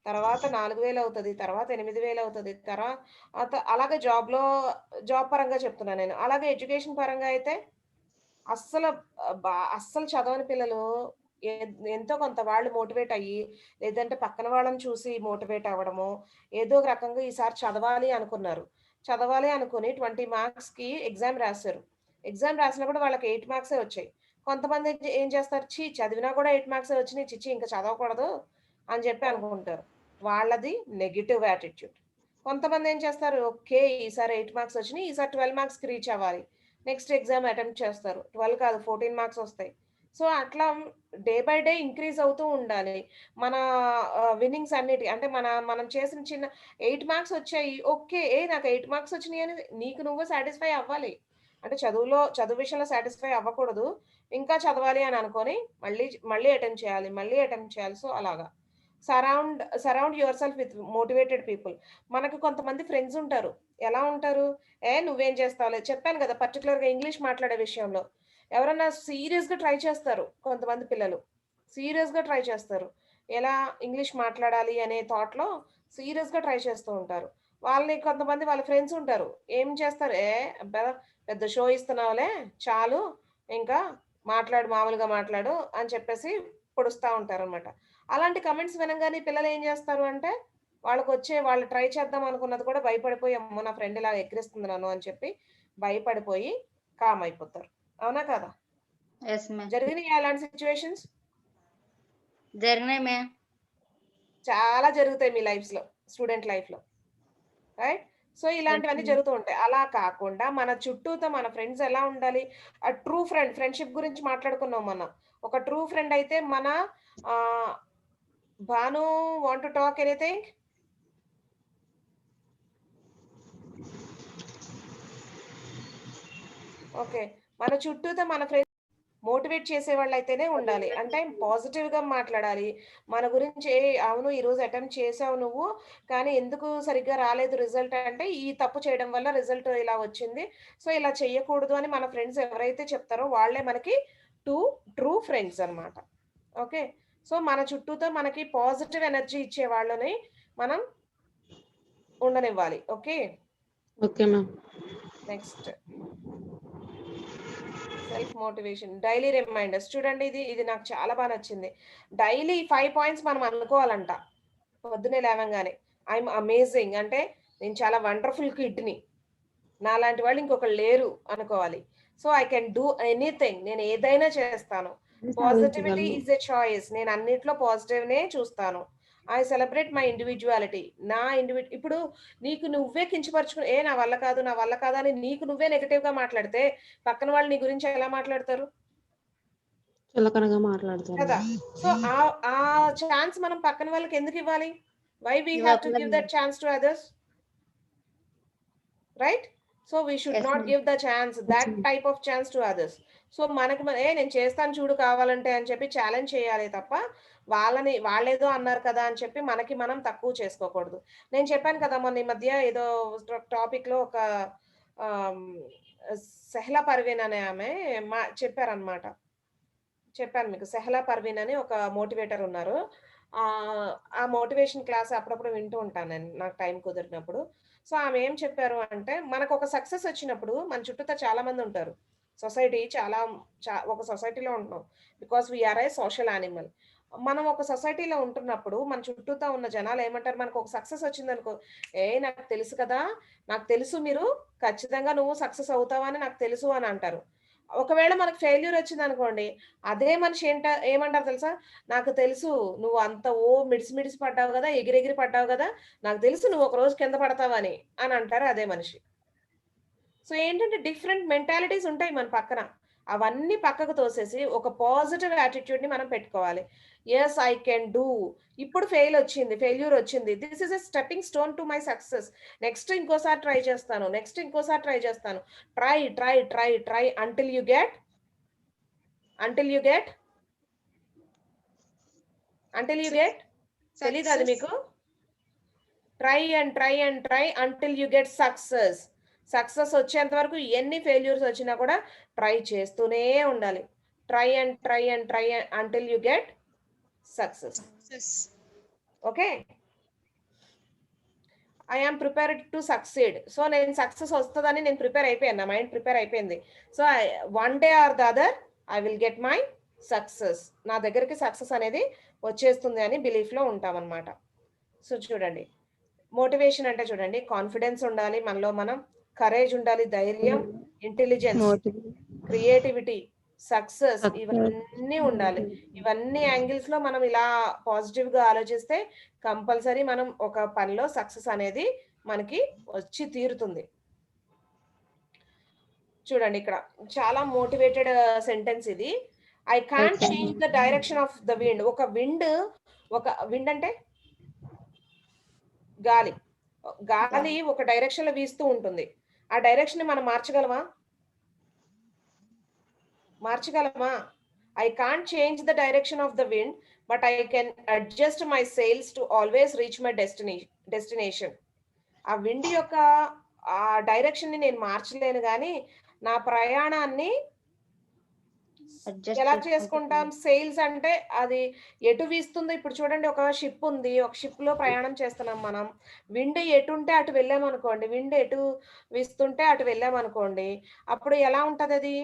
తర్వాత 4,000 అవుతుంది, తర్వాత 8,000 అవుతుంది, తర్వాత అలాగే జాబ్ పరంగా చెప్తున్నా నేను. అలాగే ఎడ్యుకేషన్ పరంగా అయితే అస్సలు చదవని పిల్లలు ఎంతో కొంత వాళ్ళు మోటివేట్ అయ్యి, లేదంటే పక్కన వాళ్ళని చూసి మోటివేట్ అవ్వడము, ఏదో ఒక రకంగా ఈసారి చదవాలి అనుకుని 20 marks కి ఎగ్జామ్ రాశారు. ఎగ్జామ్ రాసినప్పుడు వాళ్ళకి 8 marks వచ్చాయి. కొంతమంది ఏం చేస్తారు, చదివినా కూడా 8 marks వచ్చినాయి, చిచ్చి ఇంకా చదవకూడదు అని చెప్పి అనుకుంటారు. వాళ్ళది నెగిటివ్ యాటిట్యూడ్. కొంతమంది ఏం చేస్తారు, ఓకే ఈసారి 8 marks వచ్చినాయి, ఈసారి 12 marks కి రీచ్ అవ్వాలి, నెక్స్ట్ ఎగ్జామ్ అటెంప్ట్ చేస్తారు, 12 కాదు 14 marks వస్తాయి. సో అట్లా డే బై డే ఇంక్రీజ్ అవుతూ ఉండాలి మన విన్నింగ్స్ అన్నిటి. అంటే మనం చేసిన చిన్న 8 మార్క్స్ వచ్చాయి, ఓకే నాకు 8 మార్క్స్ వచ్చినాయి అని నీకు నువ్వు సాటిస్ఫై అవ్వాలి. అంటే చదువు విషయంలో సాటిస్ఫై అవ్వకూడదు, ఇంకా చదవాలి అని అనుకొని మళ్ళీ అటెంప్ట్ చేయాలి. సో అలాగా surround your self with motivated people. మనకు కొంతమంది ఫ్రెండ్స్ ఉంటారు, ఎలా ఉంటారు, నువ్వేం చేస్తావులే. చెప్పాను కదా, పర్టికులర్గా ఇంగ్లీష్ మాట్లాడే విషయంలో ఎవరన్నా సీరియస్ గా ట్రై చేస్తారు, కొంతమంది పిల్లలు సీరియస్ గా ట్రై చేస్తారు, ఎలా ఇంగ్లీష్ మాట్లాడాలి అనే థాట్ లో సీరియస్ గా ట్రై చేస్తూ ఉంటారు. కొంతమంది వాళ్ళ ఫ్రెండ్స్ ఉంటారు, ఏం చేస్తారు, పెద్ద షో ఇస్తున్నావులే చాలు, ఇంకా మామూలుగా మాట్లాడు అని చెప్పేసి పొడుస్తూ ఉంటారు అనమాట. అలాంటి కమెంట్స్ వినగానే పిల్లలు ఏం చేస్తారు అంటే, వాళ్ళు ట్రై చేద్దాం అనుకున్నది కూడా భయపడిపోయి, అమ్మో నా ఫ్రెండ్ ఇలా ఎక్కిరిస్తుంది నన్ను అని చెప్పి భయపడిపోయి కామ్ అయిపోతారు. అవునా కదా? జరిగినాయి అలాంటి సిచ్యువేషన్స్? జరిగినాయి మ్యామ్. చాలా జరుగుతాయి మీ లైఫ్స్ లో, స్టూడెంట్ లైఫ్ లో, రైట్? సో ఇలాంటివన్నీ జరుగుతూ ఉంటాయి. అలా కాకుండా మన చుట్టూతో మన ఫ్రెండ్స్ ఎలా ఉండాలి, ఆ ట్రూ ఫ్రెండ్షిప్ గురించి మాట్లాడుకున్నాం మనం. ఒక ట్రూ ఫ్రెండ్ అయితే మన Bhanu want to talk anything? Okay, మన చుట్టూతో మన ఫ్రెండ్స్ మోటివేట్ చేసే వాళ్ళు అయితేనే ఉండాలి. అంటే పాజిటివ్ గా మాట్లాడాలి మన గురించి. అవును ఈరోజు అటెంప్ట్ చేసావు నువ్వు, కానీ ఎందుకు సరిగ్గా రాలేదు రిజల్ట్ అంటే, ఈ తప్పు చేయడం వల్ల రిజల్ట్ ఇలా వచ్చింది, సో ఇలా చెయ్యకూడదు అని మన ఫ్రెండ్స్ ఎవరైతే చెప్తారో వాళ్ళే మనకి ట్రూ ఫ్రెండ్స్ అన్నమాట. ఓకే, సో మన చుట్టూతో మనకి పాజిటివ్ ఎనర్జీ ఇచ్చే వాళ్ళని మనం ఉండనివ్వాలి. Okay, okay ma'am. Next self motivation daily reminders. చూడండి, ఇది నాకు చాలా బాగా నచ్చింది. డైలీ 5 పాయింట్స్ మనం అనుకోవాలంట పొద్దునే లేవంగానే. ఐఎమ్ అమేజింగ్ అంటే నేను చాలా వండర్ఫుల్ కిడ్ని, నాలాంటి వాళ్ళు ఇంకొకళ్ళు లేరు అనుకోవాలి. So I can do anything, నేను ఏదైనా చేస్తాను. పాజిటివిటీ ఈజ్ ఎ చాయిస్, నేను అన్నిట్లో పాజిటివ్నే చూస్తాను. ఐ సెలబ్రేట్ మై ఇండివిజువాలిటీ, ఇప్పుడు నీకు నువ్వే కించపరుచుకుని నా వల్ల కాదు నా వల్ల కాదు అని నీకు నువ్వే నెగటివ్ గా మాట్లాడితే పక్కన వాళ్ళు నీ గురించి ఎలా మాట్లాడతారు చులకనగా మాట్లాడతారు కదా. సో ఆ ఛాన్స్ మనం పక్కన వాళ్ళకి ఎందుకు ఇవ్వాలి? Why we have to give that chance to others, right? So we should Yes, not ma'am. Give the chance, that type of chance to others. So మనకి నేను చేస్తాను చూడు కావాలంటే అని చెప్పి ఛాలెంజ్ చేయాలి తప్ప వాళ్ళేదో అన్నారు కదా అని చెప్పి మనకి మనం తక్కువ చేసుకోకూడదు. నేను చెప్పాను కదా మొన్న ఈ మధ్య ఏదో టాపిక్ లో ఒక సెహ్లా పర్వీన్ అనే ఆమె చెప్పారనమాట. చెప్పాను మీకు, సెహ్లా పర్వీన్ అని ఒక మోటివేటర్ ఉన్నారు. ఆ మోటివేషన్ క్లాస్ అప్పుడప్పుడు వింటూ ఉంటాను నేను, నాకు టైం కుదిరినప్పుడు. సో ఆమె ఏం చెప్పారు అంటే, మనకు ఒక సక్సెస్ వచ్చినప్పుడు మన చుట్టూతో చాలా మంది ఉంటారు. సొసైటీ ఒక సొసైటీలో ఉంటున్నాం because we are a social animal. మనం ఒక సొసైటీలో ఉంటున్నప్పుడు మన చుట్టూతో ఉన్న జనాలు ఏమంటారు, మనకు ఒక సక్సెస్ వచ్చిందనుకో, నాకు తెలుసు కదా, నాకు తెలుసు మీరు ఖచ్చితంగా నువ్వు సక్సెస్ అవుతావని నాకు తెలుసు అని అంటారు. ఒకవేళ మనకు ఫెయిల్యూర్ వచ్చింది అనుకోండి, అదే మనిషి ఏమంటారు తెలుసా, నాకు తెలుసు నువ్వు అంత మిడిసి పడ్డావు కదా, ఎగిరెగిరి పడ్డావు కదా, నాకు తెలుసు నువ్వు ఒక రోజు కింద పడతావని అని అంటారు అదే మనిషి. సో ఏంటంటే డిఫరెంట్ మెంటాలిటీస్ ఉంటాయి మన పక్కన, అవన్నీ పక్కకు తోసేసి ఒక పాజిటివ్ యాటిట్యూడ్ ని మనం పెట్టుకోవాలి. ఎస్ ఐ కెన్ డూ, ఇప్పుడు ఫెయిల్యూర్ వచ్చింది, this is a stepping stone to my success, next ఇంకోసారి ట్రై చేస్తాను, try try try try until you get తెలీదు అది మీకు? Try and try and try until you get success వచ్చేంత వరకు ఎన్ని ఫెయిల్యూర్స్ వచ్చినా కూడా ట్రై చేస్తూనే ఉండాలి. Try and try and try until you get success. Okay, I am prepared to succeed. So నేను సక్సెస్ వస్తుందని నేను ప్రిపేర్ అయిపోయాను, నా మైండ్ ప్రిపేర్ అయిపోయింది. So one day or the other I will get my success, నా దగ్గరికి success అనేది వచ్చేస్తుంది అని బిలీఫ్ లో ఉంటామన్నమాట. సో చూడండి, మోటివేషన్ అంటే చూడండి, కాన్ఫిడెన్స్ ఉండాలి మనలో, మనం కరేజ్ ఉండాలి, ధైర్యం, ఇంటెలిజెన్స్, క్రియేటివిటీ, సక్సెస్, ఇవన్నీ ఉండాలి. ఇవన్నీ యాంగిల్స్ లో మనం ఇలా పాజిటివ్ గా ఆలోచిస్తే కంపల్సరీ మనం ఒక పనిలో సక్సెస్ అనేది మనకి వచ్చి తీరుతుంది. చూడండి, ఇక్కడ చాలా మోటివేటెడ్ సెంటెన్స్ ఇది. I can't change the direction of the wind. ఒక విండ్ అంటే గాలి ఒక డైరెక్షన్ లో వీస్తూ ఉంటుంది. ఆ డైరెక్షన్ ని మనం మార్చగలమా? I can't change the direction of the wind but I can adjust my sails to always reach my destination. ఆ విండ్ యొక్క ఆ డైరెక్షన్ ని నేను మార్చలేను, కానీ నా ప్రయాణాన్ని ఎలా చేసుకుంటాం? సెయిల్స్ అంటే అది ఎటు వీస్తుందో. ఇప్పుడు చూడండి, ఒక షిప్ ఉంది, ఒక షిప్ లో ప్రయాణం చేస్తున్నాం మనం. విండ్ ఎటు ఉంటే అటు వెళ్ళామనుకోండి, విండ్ ఎటు వీస్తుంటే అటు వెళ్ళామనుకోండి, అప్పుడు ఎలా ఉంటది? అది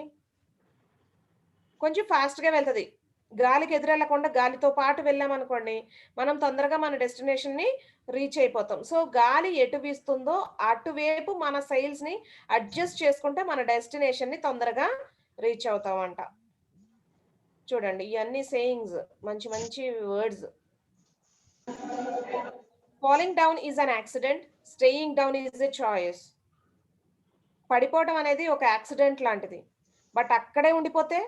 కొంచెం ఫాస్ట్ గా వెళ్తది. గాలికి ఎదురెళ్ళకుండా గాలితో పాటు వెళ్ళామనుకోండి, మనం తొందరగా మన డెస్టినేషన్ ని రీచ్ అయిపోతాం. సో గాలి ఎటు వీస్తుందో అటువైపు మన సెయిల్స్ ని అడ్జస్ట్ చేసుకుంటే మన డెస్టినేషన్ ని తొందరగా రీచ్ అవుతామంట. చూడండి, ఇవన్నీ సేయింగ్స్, మంచి మంచి words. Falling down is an accident, staying down is a choice. పడిపోవడం అనేది ఒక యాక్సిడెంట్ లాంటిది, బట్ అక్కడే ఉండిపోతే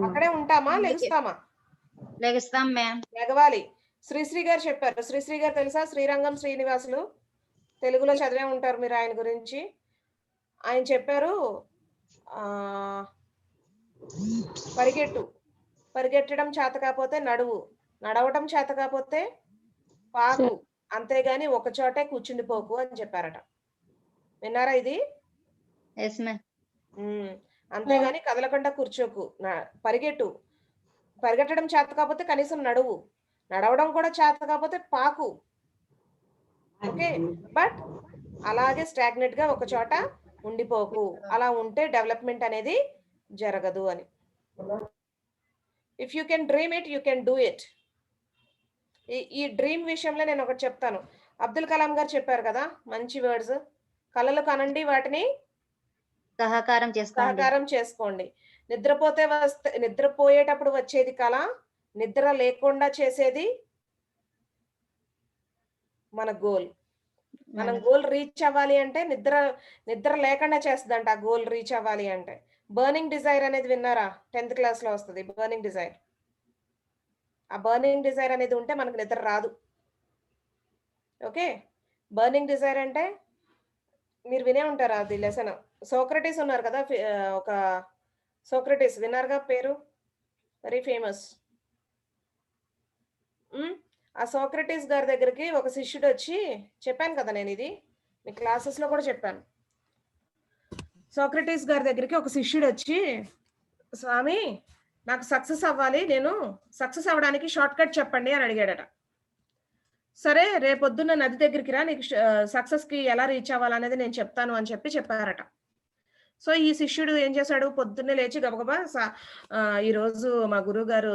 అక్కడే ఉంటామా? లెగుస్తాం మ్యామ్. లెగవాలి. శ్రీశ్రీ గారు చెప్పారు. శ్రీశ్రీ గారు తెలుసా? శ్రీరంగం శ్రీనివాసులు, తెలుగులో చదివే ఉంటారు మీరు ఆయన గురించి. ఆయన చెప్పారు, పరిగెట్టడం చేత కాకపోతే నడువు, నడవడం చేత కాకపోతే పాకు, అంతేగాని ఒక చోటే కూర్చుండిపోకు అని చెప్పారట. విన్నారా ఇది? అంతేగాని కదలకుండా కూర్చోకు, పరిగెట్టడం చేత కాకపోతే కనీసం నడువు, నడవడం కూడా చేత కాకపోతే పాకు, ఓకే, బట్ అలాగే స్టాగ్నెట్ గా ఒక చోట ఉండిపోకు, అలా ఉంటే డెవలప్మెంట్ అనేది జరగదు అని. If you can dream it, you can do it. ఈ డ్రీమ్ విషయంలో నేను ఒకటి చెప్తాను. అబ్దుల్ కలాం గారు చెప్పారు కదా మంచి వర్డ్స్, కలలు కనండి, వాటిని సహకారం చేసుకోండి. సహకారం చేసుకోండి. నిద్రపోయేటప్పుడు వచ్చేది కళ, నిద్ర లేకుండా చేసేది మన గోల్. మనం గోల్ రీచ్ అవ్వాలి అంటే నిద్ర లేకుండా చేస్తుందంట ఆ గోల్ రీచ్ అవ్వాలి అంటే. బర్నింగ్ డిజైర్ అనేది విన్నారా? 10th క్లాస్ లో వస్తుంది బర్నింగ్ డిజైర్. ఆ బర్నింగ్ డిజైర్ అనేది ఉంటే మనకు నిద్ర రాదు. ఓకే, బర్నింగ్ డిజైర్ అంటే మీరు వినే ఉంటారు అది లెసన్. సోక్రటీస్ ఉన్నారు కదా, ఒక సోక్రటీస్ విన్నారుగా పేరు, వెరీ ఫేమస్. ఆ సోక్రటీస్ గారి దగ్గరికి ఒక శిష్యుడు వచ్చి, చెప్పాను కదా నేను ఇది మీ క్లాసెస్ లో కూడా చెప్పాను. సోక్రటీస్ గారి దగ్గరికి ఒక శిష్యుడు వచ్చి, స్వామి నాకు సక్సెస్ అవ్వాలి, నేను సక్సెస్ అవ్వడానికి షార్ట్ కట్ చెప్పండి అని అడిగాడట. సరే రేపొద్దున్న నది దగ్గరికి రా, నీకు సక్సెస్ కి ఎలా రీచ్ అవ్వాలనేది నేను చెప్తాను అని చెప్పారట. సో ఈ శిష్యుడు ఏం చేశాడు, పొద్దున్నే లేచి గబగబా ఈ రోజు మా గురువు గారు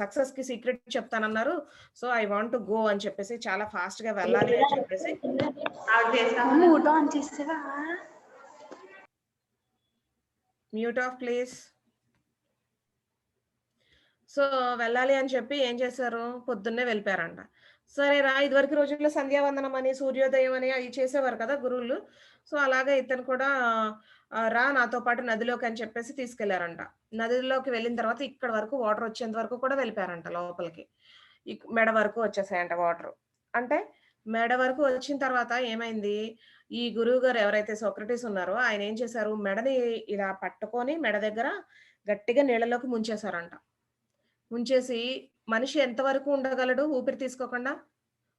సక్సెస్ కి సీక్రెట్ చెప్తానన్నారు, so I want to go అని చెప్పేసి చాలా ఫాస్ట్ గా వెళ్ళాలి అని చెప్పేసి మ్యూట్ ఆఫ్ ప్లీజ్. సో వెళ్ళాలి అని చెప్పి ఏం చేశారు, పొద్దున్నే వెళ్ళిపోయారంట. సరే రా, ఇదివరకు రోజుల్లో సంధ్యావందనం అని సూర్యోదయం అని అవి చేసేవారు కదా గురువులు. సో అలాగే ఇతను కూడా రా నాతో పాటు నదిలోకి అని చెప్పేసి తీసుకెళ్లారంట. నదిలోకి వెళ్ళిన తర్వాత ఇక్కడ వరకు వాటర్ వచ్చేంత వరకు కూడా వెళ్ళిపోయారంట లోపలికి. మెడ వరకు వచ్చేసాయంట వాటర్. అంటే మెడ వరకు వచ్చిన తర్వాత ఏమైంది, ఈ గురువు గారు ఎవరైతే సోక్రటీస్ ఉన్నారో ఆయన ఏం చేశారు, మెడని ఇలా పట్టుకొని మెడ దగ్గర గట్టిగా నీళ్ళలోకి ముంచేశారంట. ముంచేసి మనిషి ఎంత వరకు ఉండగలడు ఊపిరి తీసుకోకుండా,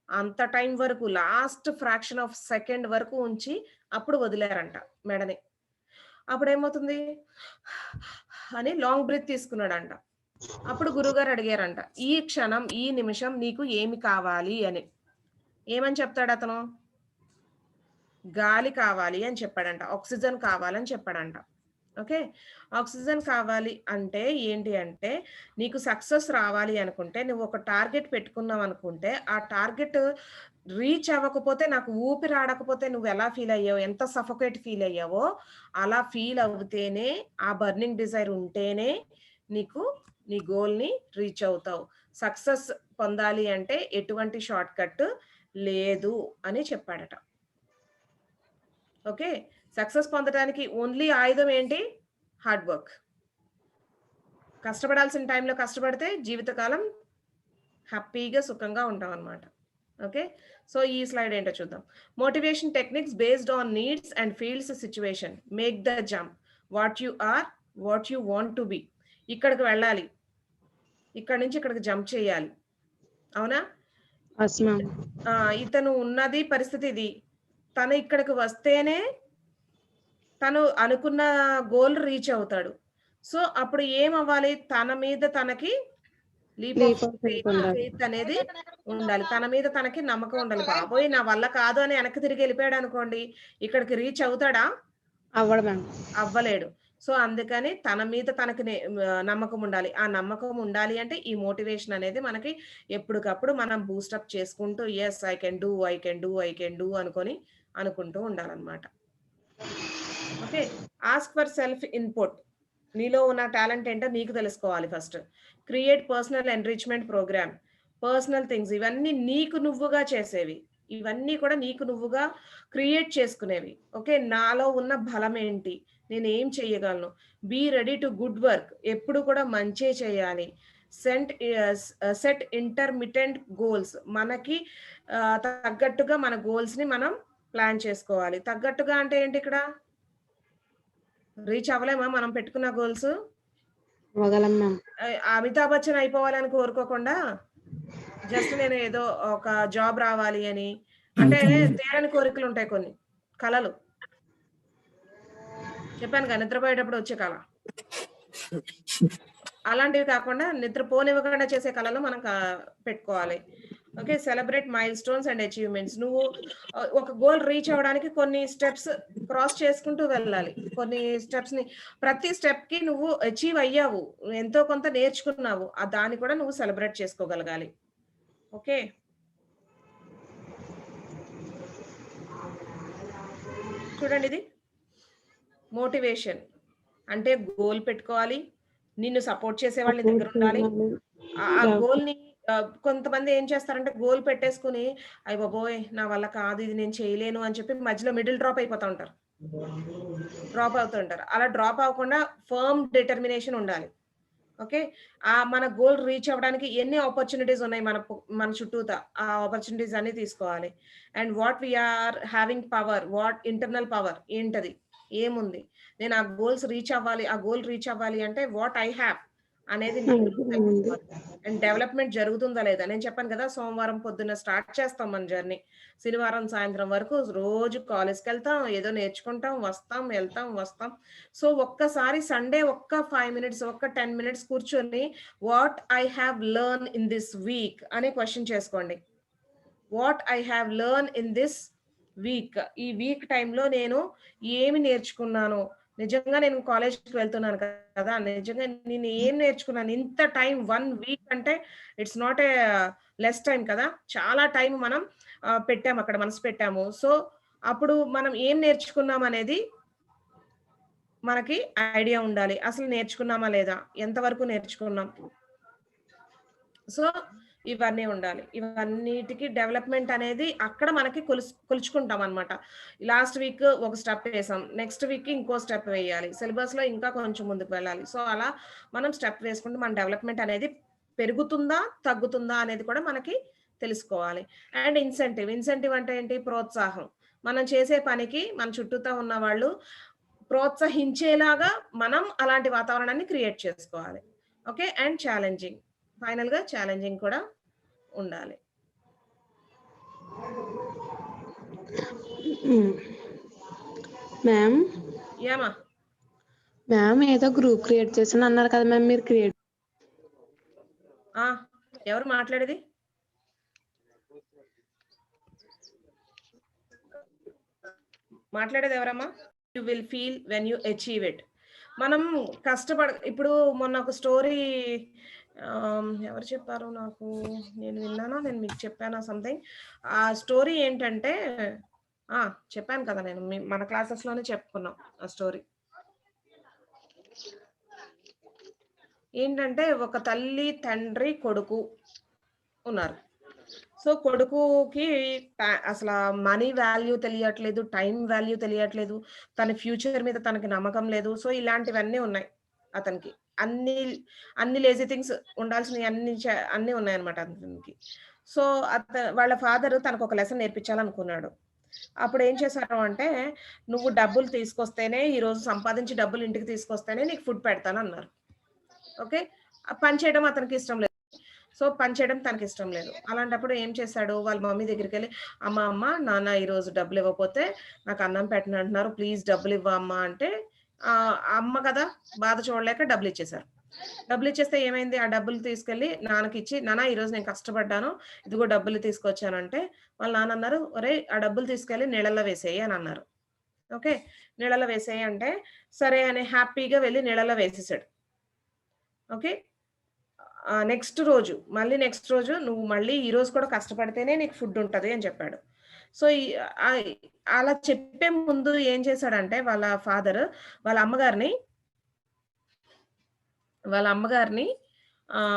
అంత టైం వరకు లాస్ట్ ఫ్రాక్షన్ ఆఫ్ సెకండ్ వరకు ఉంచి అప్పుడు వదిలేరంట మెడని. అప్పుడు ఏమవుతుంది అని లాంగ్ బ్రీత్ తీసుకున్నాడంట. అప్పుడు గురుగారు అడిగారంట, ఈ క్షణం ఈ నిమిషం నీకు ఏమి కావాలి అని. ఏమని చెప్తాడు అతను, గాలి కావాలి అని చెప్పాడంట, ఆక్సిజన్ కావాలని చెప్పాడంట. ఓకే, ఆక్సిజన్ కావాలి అంటే ఏంటి అంటే, నీకు సక్సెస్ రావాలి అనుకుంటే నువ్వు ఒక టార్గెట్ పెట్టుకున్నావు అనుకుంటే, ఆ టార్గెట్ రీచ్ అవ్వకపోతే, నాకు ఊపిరి ఆడకపోతే నువ్వు ఎలా ఫీల్ అయ్యావు, ఎంత సఫోకేట్ ఫీల్ అయ్యావో అలా ఫీల్ అవుతేనే, ఆ బర్నింగ్ డిజైర్ ఉంటేనే నీకు నీ గోల్ ని రీచ్ అవుతావు. సక్సెస్ పొందాలి అంటే ఎటువంటి షార్ట్ కట్ లేదు అని చెప్పాడట. ఓకే, సక్సెస్ పొందడానికి ఓన్లీ ఆయుధం ఏంటి, హార్డ్ వర్క్. కష్టపడాల్సిన టైంలో కష్టపడితే జీవితకాలం హ్యాపీగా సుఖంగా ఉంటాం అన్నమాట. ఓకే, సో ఈ స్లైడ్ ఏంటో చూద్దాం. Motivation techniques based on needs and fields situation, make the jump, what you are, what you want to be. ఇక్కడికి వెళ్ళాలి, ఇక్కడ నుంచి ఇక్కడికి జంప్ చేయాలి, అవునా? ఇతను ఉన్నది పరిస్థితి ఇది, తను ఇక్కడికి వస్తేనే తను అనుకున్న గోల్ రీచ్ అవుతాడు. సో అప్పుడు ఏమవ్వాలి, తన మీద తనకి లీప్ ఆఫ్ ఫెయిత్ అనేది ఉండాలి, తన మీద తనకి నమ్మకం ఉండాలి. బాబోయ్ నా వల్ల కాదు అని వెనక్కి తిరిగి వెళ్ళిపోయాడు అనుకోండి, ఇక్కడికి రీచ్ అవుతాడా? అవ్వలేడు. సో అందుకని తన మీద తనకి నమ్మకం ఉండాలి. ఆ నమ్మకం ఉండాలి అంటే ఈ మోటివేషన్ అనేది మనకి ఎప్పటికప్పుడు మనం బూస్టప్ చేసుకుంటూ, yes I can do, I can do, I can do అనుకుంటూ ఉండాలన్నమాట. Okay, ask for self input. నీలో ఉన్న టాలెంట్ ఏంటో నీకు తెలుసుకోవాలి first. Create personal enrichment program, personal things, ఇవన్నీ నీకు నువ్వుగా చేసేవి, ఇవన్నీ కూడా నీకు నువ్వుగా క్రియేట్ చేసుకునేవి. ఓకే, నాలో ఉన్న బలం ఏంటి, నేను ఏం చెయ్యగలను. Be ready to good work, ఎప్పుడు కూడా మంచే చేయాలి. సెట్ ఇంటర్మిటెంట్ గోల్స్, మనకి తగ్గట్టుగా మన గోల్స్ ని మనం ప్లాన్ చేసుకోవాలి. తగ్గట్టుగా అంటే ఏంటి, ఇక్కడ రీచ్ అవ్వలేమా మనం పెట్టుకున్న గోల్స్? అమితాబ్ బచ్చన్ అయిపోవాలని కోరుకోకుండా, జస్ట్ నేను ఏదో ఒక జాబ్ రావాలి అని, అంటే తీరని కోరికలు ఉంటాయి, కొన్ని కళలు. చెప్పాను కదా నిద్రపోయేటప్పుడు వచ్చే కళ, అలాంటివి కాకుండా నిద్రపోనివ్వకుండా చేసే కళలు మనం పెట్టుకోవాలి. Okay, celebrate mile stones and achievements. నువ్వు ఒక గోల్ రీచ్ అవ్వడానికి కొన్ని స్టెప్స్ క్రాస్ చేసుకుంటూ వెళ్ళాలి. కొన్ని స్టెప్స్ ని, ప్రతి స్టెప్ కి నువ్వు అచీవ్ అయ్యావు, ఎంతో కొంత నేర్చుకున్నావు, దాన్ని కూడా నువ్వు సెలబ్రేట్ చేసుకోగలగాలి. ఓకే, చూడండి, ఇది మోటివేషన్ అంటే గోల్ పెట్టుకోవాలి, నిన్ను సపోర్ట్ చేసే వాళ్ళ దగ్గర ఉండాలి. ఆ గోల్ ని కొంతమంది ఏం చేస్తారంటే గోల్ పెట్టేసుకుని అయ్య బాబోయ్ నా వల్ల కాదు, ఇది నేను చేయలేను అని చెప్పి మధ్యలో మిడిల్ డ్రాప్ అయిపోతా ఉంటారు, డ్రాప్ అవుతుంటారు. అలా డ్రాప్ అవ్వకుండా ఫర్మ్ డిటర్మినేషన్ ఉండాలి. ఓకే, మన గోల్ రీచ్ అవ్వడానికి ఎన్ని ఆపర్చునిటీస్ ఉన్నాయి మన చుట్టూతా, ఆ ఆపర్చునిటీస్ అన్ని తీసుకోవాలి. And what we are having power, what internal power ఏంటది, ఏముంది, నేను ఆ గోల్స్ రీచ్ అవ్వాలి, ఆ గోల్ రీచ్ అవ్వాలి అంటే వాట్ ఐ హ్యావ్ అనేది అండ్ డెవలప్మెంట్ జరుగుతుందా లేదా. నేను చెప్పాను కదా, సోమవారం పొద్దున్న స్టార్ట్ చేస్తాం మన జర్నీ, శనివారం సాయంత్రం వరకు రోజు కాలేజ్కి వెళ్తాం, ఏదో నేర్చుకుంటాం, వస్తాం, వెళ్తాం, వస్తాం. సో ఒక్కసారి సండే ఒక్క 5 minutes, ఒక్క 10 minutes కూర్చొని what I have learn in this week అనే క్వశ్చన్ చేసుకోండి. What I have learn in this week, ఈ వీక్ టైంలో నేను ఏమి నేర్చుకున్నాను, నిజంగా నేను కాలేజ్కి వెళ్తున్నాను కదా, నిజంగా నేను ఏం నేర్చుకున్నాను, ఇంత టైం 1 week అంటే it's not a less time కదా, చాలా టైం మనం పెట్టాము అక్కడ, మనసు పెట్టాము. సో అప్పుడు మనం ఏం నేర్చుకున్నాం అనేది మనకి ఐడియా ఉండాలి. అసలు నేర్చుకున్నామా లేదా, ఎంతవరకు నేర్చుకున్నాం, సో ఇవన్నీ ఉండాలి. ఇవన్నిటికి డెవలప్మెంట్ అనేది అక్కడ మనకి కొలుచుకుంటాం అనమాట. లాస్ట్ వీక్ ఒక స్టెప్ వేసాం, నెక్స్ట్ వీక్ ఇంకో స్టెప్ వేయాలి, సిలబస్ లో ఇంకా కొంచెం ముందుకు వెళ్ళాలి. సో అలా మనం స్టెప్ వేసుకుంటే మన డెవలప్మెంట్ అనేది పెరుగుతుందా తగ్గుతుందా అనేది కూడా మనకి తెలుసుకోవాలి. అండ్ ఇన్సెంటివ్ అంటే ఏంటి, ప్రోత్సాహం. మనం చేసే పనికి మన చుట్టూతా ఉన్న వాళ్ళు ప్రోత్సహించేలాగా మనం అలాంటి వాతావరణాన్ని క్రియేట్ చేసుకోవాలి. ఓకే, అండ్ ఛాలెంజింగ్, ఫైనల్ గా ఛాలెంజింగ్ కూడా ఉండాలి. మ్యామ్ ఏమా మ్యామ్ ఏదో గ్రూప్ క్రియేట్ చేసాను అన్నారు కదా మ్యామ్, మీరు క్రియేట్ ఎవరు మాట్లాడేది? మాట్లాడేది ఎవరమ్మా? You will feel when you achieve it. మనం ఇప్పుడు మొన్న ఒక స్టోరీ ఎవరు చెప్పారు నాకు, నేను విన్నానా, నేను మీకు చెప్పానా సంథింగ్. ఆ స్టోరీ ఏంటంటే చెప్పాను కదా, నేను మన క్లాసెస్ లోనే చెప్పుకున్నాం ఆ స్టోరీ. ఏంటంటే ఒక తల్లి, తండ్రి, కొడుకు ఉన్నారు. సో కొడుకుకి అసలు మనీ వాల్యూ తెలియట్లేదు, టైం వాల్యూ తెలియట్లేదు, తన ఫ్యూచర్ మీద తనకి నమ్మకం లేదు. సో ఇలాంటివన్నీ ఉన్నాయి అతనికి, అన్ని లేజీ థింగ్స్ ఉండాల్సినవి అన్ని ఉన్నాయన్నమాట అతనికి. సో వాళ్ళ ఫాదర్ తనకు ఒక లెసన్ నేర్పించాలనుకున్నాడు. అప్పుడు ఏం చేశారు అంటే, నువ్వు డబ్బులు తీసుకొస్తేనే, ఈ రోజు సంపాదించి డబ్బులు ఇంటికి తీసుకొస్తేనే నీకు ఫుడ్ పెడతాను అన్నారు. ఓకే, పని చేయడం అతనికి ఇష్టం లేదు. సో పని చేయడం తనకి ఇష్టం లేదు. అలాంటప్పుడు ఏం చేశాడు, వాళ్ళ మమ్మీ దగ్గరికి వెళ్ళి, అమ్మ నాన్న ఈరోజు డబ్బులు ఇవ్వకపోతే నాకు అన్నం పెట్టను అంటున్నారు, ప్లీజ్ డబ్బులు ఇవ్వమ్మా అంటే, అమ్మ కదా బాధ చూడలేక డబ్బులు ఇచ్చేశారు. డబ్బులు ఇచ్చేస్తే ఏమైంది, ఆ డబ్బులు తీసుకెళ్లి నాన్నకి ఇచ్చి, నాన్న ఈరోజు నేను కష్టపడ్డాను, ఇదిగో డబ్బులు తీసుకొచ్చానంటే, వాళ్ళ నాన్న అన్నారు, ఒరే ఆ డబ్బులు తీసుకెళ్లి నీళ్ళల్లో వేసేయి అని అన్నారు. ఓకే, నీళ్ళలో వేసేయి అంటే సరే అని హ్యాపీగా వెళ్ళి నీళ్ళలో వేసేసాడు. ఓకే, నెక్స్ట్ రోజు నువ్వు మళ్ళీ ఈ రోజు కూడా కష్టపడితేనే నీకు ఫుడ్ ఉంటది అని చెప్పాడు. సో అలా చెప్పే ముందు ఏం చేశాడంటే, వాళ్ళ ఫాదర్ వాళ్ళ అమ్మగారిని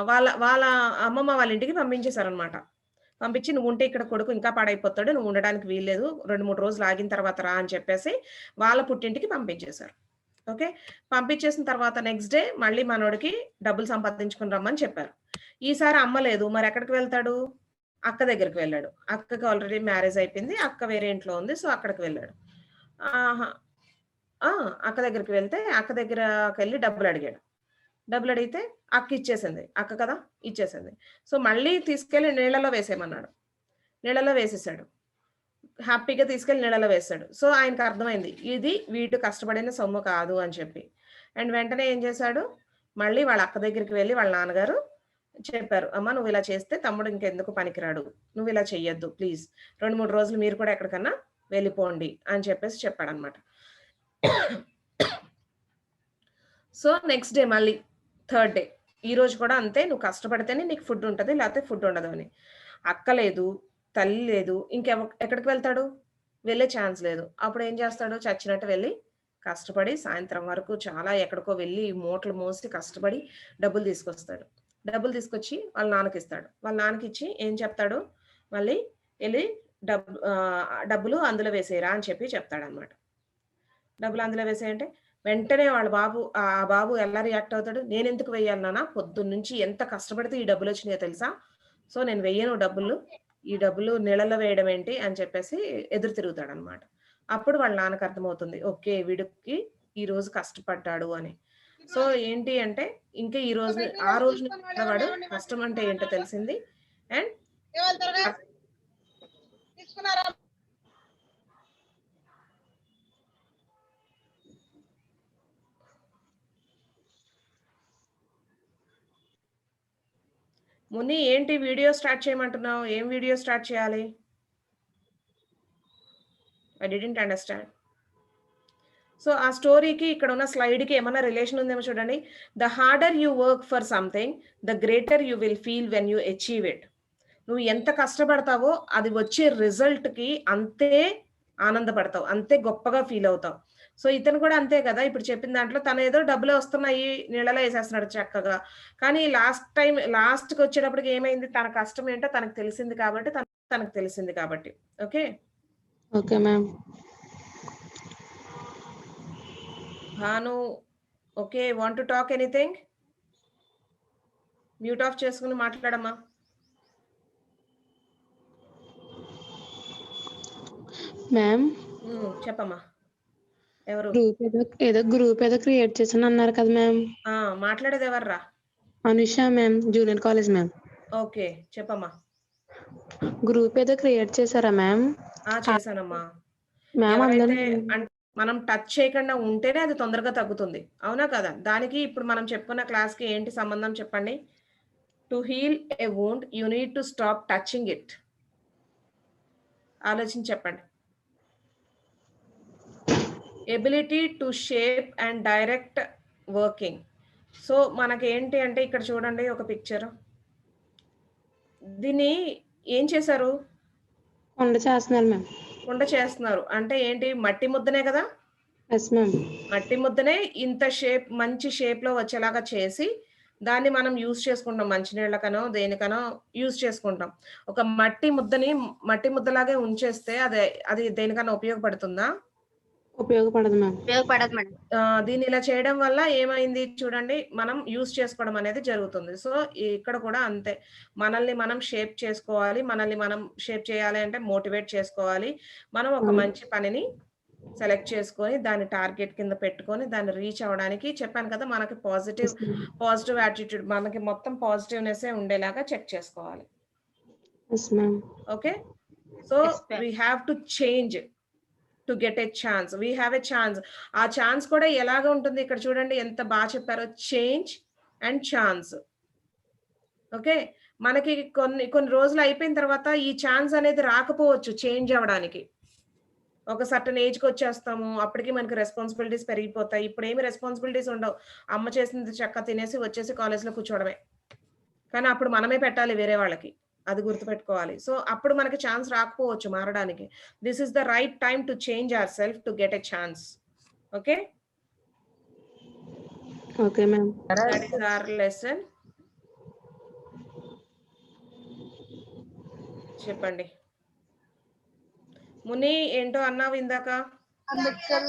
వాళ్ళ అమ్మమ్మ వాళ్ళ ఇంటికి పంపించేశారనమాట. పంపించి, నువ్వు ఉంటే ఇక్కడ కొడుకు ఇంకా పాడైపోతాడు, నువ్వు ఉండడానికి వీల్లేదు, 2-3 రోజులు ఆగిన తర్వాత రా అని చెప్పేసి వాళ్ళ పుట్టింటికి పంపించేశారు. ఓకే, పంపించేసిన తర్వాత నెక్స్ట్ డే మళ్ళీ మనోడికి డబ్బులు సంపాదించుకుని రమ్మని చెప్పారు. ఈసారి అమ్మ లేదు, మరి ఎక్కడికి వెళ్తాడు, అక్క దగ్గరికి వెళ్ళాడు. అక్కకి ఆల్రెడీ మ్యారేజ్ అయిపోయింది, అక్క వేరే ఇంట్లో ఉంది. సో అక్కడికి వెళ్ళాడు. అక్క దగ్గరికి వెళ్తే అక్క దగ్గరకి వెళ్ళి డబ్బులు అడిగాడు. డబ్బులు అడిగితే అక్క ఇచ్చేసింది, అక్క కదా ఇచ్చేసింది. సో మళ్ళీ తీసుకెళ్లి నీళ్ళలో వేసేయమన్నాడు. నీళ్ళలో వేసేసాడు, హ్యాపీగా తీసుకెళ్లి నీళ్ళలో వేసాడు. సో ఆయనకు అర్థమైంది ఇది వీడు కష్టపడిన సొమ్ము కాదు అని చెప్పి. అండ్ వెంటనే ఏం చేశాడు, మళ్ళీ వాళ్ళ అక్క దగ్గరికి వెళ్ళి వాళ్ళ నాన్నగారు చెప్పారు, అమ్మ నువ్వు ఇలా చేస్తే తమ్ముడు ఇంకెందుకు పనికిరాడు, నువ్వు ఇలా చెయ్యొద్దు ప్లీజ్, 2-3 రోజులు మీరు కూడా ఎక్కడికన్నా వెళ్ళిపోండి అని చెప్పేసి చెప్పాడనమాట. సో నెక్స్ట్ డే మళ్ళీ థర్డ్ డే ఈ రోజు కూడా అంతే, నువ్వు కష్టపడితేనే నీకు ఫుడ్ ఉంటుంది, లేకపోతే ఫుడ్ ఉండదు అని. అక్క లేదు, తల్లి లేదు, ఎక్కడికి వెళ్తాడు, వెళ్ళే ఛాన్స్ లేదు. అప్పుడు ఏం చేస్తాడు, చచ్చినట్టు వెళ్ళి కష్టపడి సాయంత్రం వరకు చాలా ఎక్కడికో వెళ్ళి మూటలు మోసి కష్టపడి డబ్బులు తీసుకొస్తాడు. డబ్బులు తీసుకొచ్చి వాళ్ళ నాన్నకి ఇస్తాడు. వాళ్ళ నాన్నకి ఇచ్చి ఏం చెప్తాడు, మళ్ళీ వెళ్ళి డబ్బులు అందులో వేసేయరా అని చెప్పి చెప్తాడనమాట. డబ్బులు అందులో వేసేయంటే వెంటనే వాళ్ళ బాబు ఎలా రియాక్ట్ అవుతాడు, నేను ఎందుకు వెయ్యాలి నాన్న, పొద్దున్న నుంచి ఎంత కష్టపడితే ఈ డబ్బులు వచ్చినాయో తెలుసా, సో నేను వెయ్యను డబ్బులు, ఈ డబ్బులు నీళ్ళలో వేయడం ఏంటి అని చెప్పేసి ఎదురు తిరుగుతాడు అనమాట. అప్పుడు వాళ్ళ నాన్నకు అర్థమవుతుంది, ఓకే వీడికి ఈ రోజు కష్టపడ్డాడు అని. సో ఏంటి అంటే ఇంకా ఈ రోజు ఆ రోజు వాడు కష్టం అంటే ఏంటో తెలిసింది. అండ్ ముని ఏంటి వీడియో స్టార్ట్ చేయమంటున్నావు, ఏం వీడియో స్టార్ట్ చేయాలి? I didn't understand. సో ఆ స్టోరీకి ఇక్కడ ఉన్న స్లైడ్కి ఏమైనా రిలేషన్ ఉందేమో చూడండి. The harder you work for something the greater you will feel when you achieve it. నువ్వు ఎంత కష్టపడతావో అది వచ్చే రిజల్ట్కి అంతే ఆనందపడతావు, అంతే గొప్పగా ఫీల్ అవుతావు. సో ఇతను కూడా అంతే కదా, ఇప్పుడు చెప్పిన దాంట్లో తను ఏదో డబ్బులు వస్తున్నాయి నీళ్ళలో వేసేస్తున్నాడు చక్కగా, కానీ లాస్ట్కి వచ్చేటప్పటికి ఏమైంది, తన కష్టం ఏంటో తనకు తెలిసింది కాబట్టి. Okay okay ma'am. Bhanu okay, want to talk anything? Mute of చేసుకుని మాట్లాడమ్మా. మ్యామ్ చెప్పమ్మా. ఎవరు? గ్రూప్ ఏదో క్రియేట్ చేసాను అన్నారు కదా మ్యామ్. మాట్లాడేది ఎవర్రా? Anusha ma'am, junior college ma'am. Okay చెప్పమ్మా. గ్రూప్ ఏదో క్రియేట్ చేశారా మ్యామ్? చేశానమ్మా. మ్యామ్ ఎవరైతే మనం టచ్ చేయకుండా ఉంటేనే అది తొందరగా తగ్గుతుంది, అవునా కదా? దానికి ఇప్పుడు మనం చెప్పుకున్న క్లాస్కి ఏంటి సంబంధం చెప్పండి? To heal a wound you need to stop touching it. ఆలోచించి చెప్పండి. Ability to shape and direct working. So మనకి ఏంటి అంటే ఇక్కడ చూడండి ఒక పిక్చర్, దీన్ని ఏం చేశారు, కుండ చేస్తున్నారు అంటే ఏంటి, మట్టి ముద్దనే కదా. మట్టి ముద్దనే ఇంత షేప్, మంచి షేప్ లో వచ్చేలాగా చేసి దాన్ని మనం యూజ్ చేసుకుంటాం, మంచినీళ్ళకనో దేనికనో యూజ్ చేసుకుంటాం. ఒక మట్టి ముద్దలాగే ఉంచేస్తే అది దేనికన్నా ఉపయోగపడుతుందా? ఉపయోగపడదు మ్యామ్. దీన్ని ఇలా చేయడం వల్ల ఏమైంది చూడండి, మనం యూజ్ చేసుకోవడం అనేది జరుగుతుంది. సో ఇక్కడ కూడా అంతే, మనల్ని మనం షేప్ చేసుకోవాలి. మనల్ని మనం షేప్ చేయాలి అంటే మోటివేట్ చేసుకోవాలి. మనం ఒక మంచి పనిని సెలెక్ట్ చేసుకొని దాన్ని టార్గెట్ కింద పెట్టుకొని దాన్ని రీచ్ అవ్వడానికి చెప్పాను కదా, మనకి పాజిటివ్ యాటిట్యూడ్, మనకి మొత్తం పాజిటివ్నెస్ ఉండేలాగా చెక్ చేసుకోవాలి. Okay, so we have to change to get a chance. We have a chance. ఆ ఛాన్స్ కూడా ఎలాగ ఉంటుంది ఇక్కడ చూడండి, ఎంత బాగా చెప్పారో, చేంజ్ అండ్ ఛాన్స్. ఓకే, మనకి కొన్ని రోజులు అయిపోయిన తర్వాత ఈ ఛాన్స్ అనేది రాకపోవచ్చు చేంజ్ అవ్వడానికి. ఒక సర్టన్ ఏజ్కి వచ్చేస్తాము, అప్పటికి మనకి రెస్పాన్సిబిలిటీస్ పెరిగిపోతాయి. ఇప్పుడు ఏమి రెస్పాన్సిబిలిటీస్ ఉండవు, అమ్మ చేసింది చక్క తినేసి వచ్చేసి కాలేజ్లో కూర్చోవడమే. కానీ అప్పుడు మనమే పెట్టాలి వేరే వాళ్ళకి, అది గుర్తుపెట్టుకోవాలి. సో అప్పుడు మనకి ఛాన్స్ రాకపోవచ్చు మారడానికి. This is the right time to change our self to get a chance. Okay okay ma'am. That is our lesson. చెప్పండి ముని, ఏంటో అన్నావు ఇందాక. అంబేద్కర్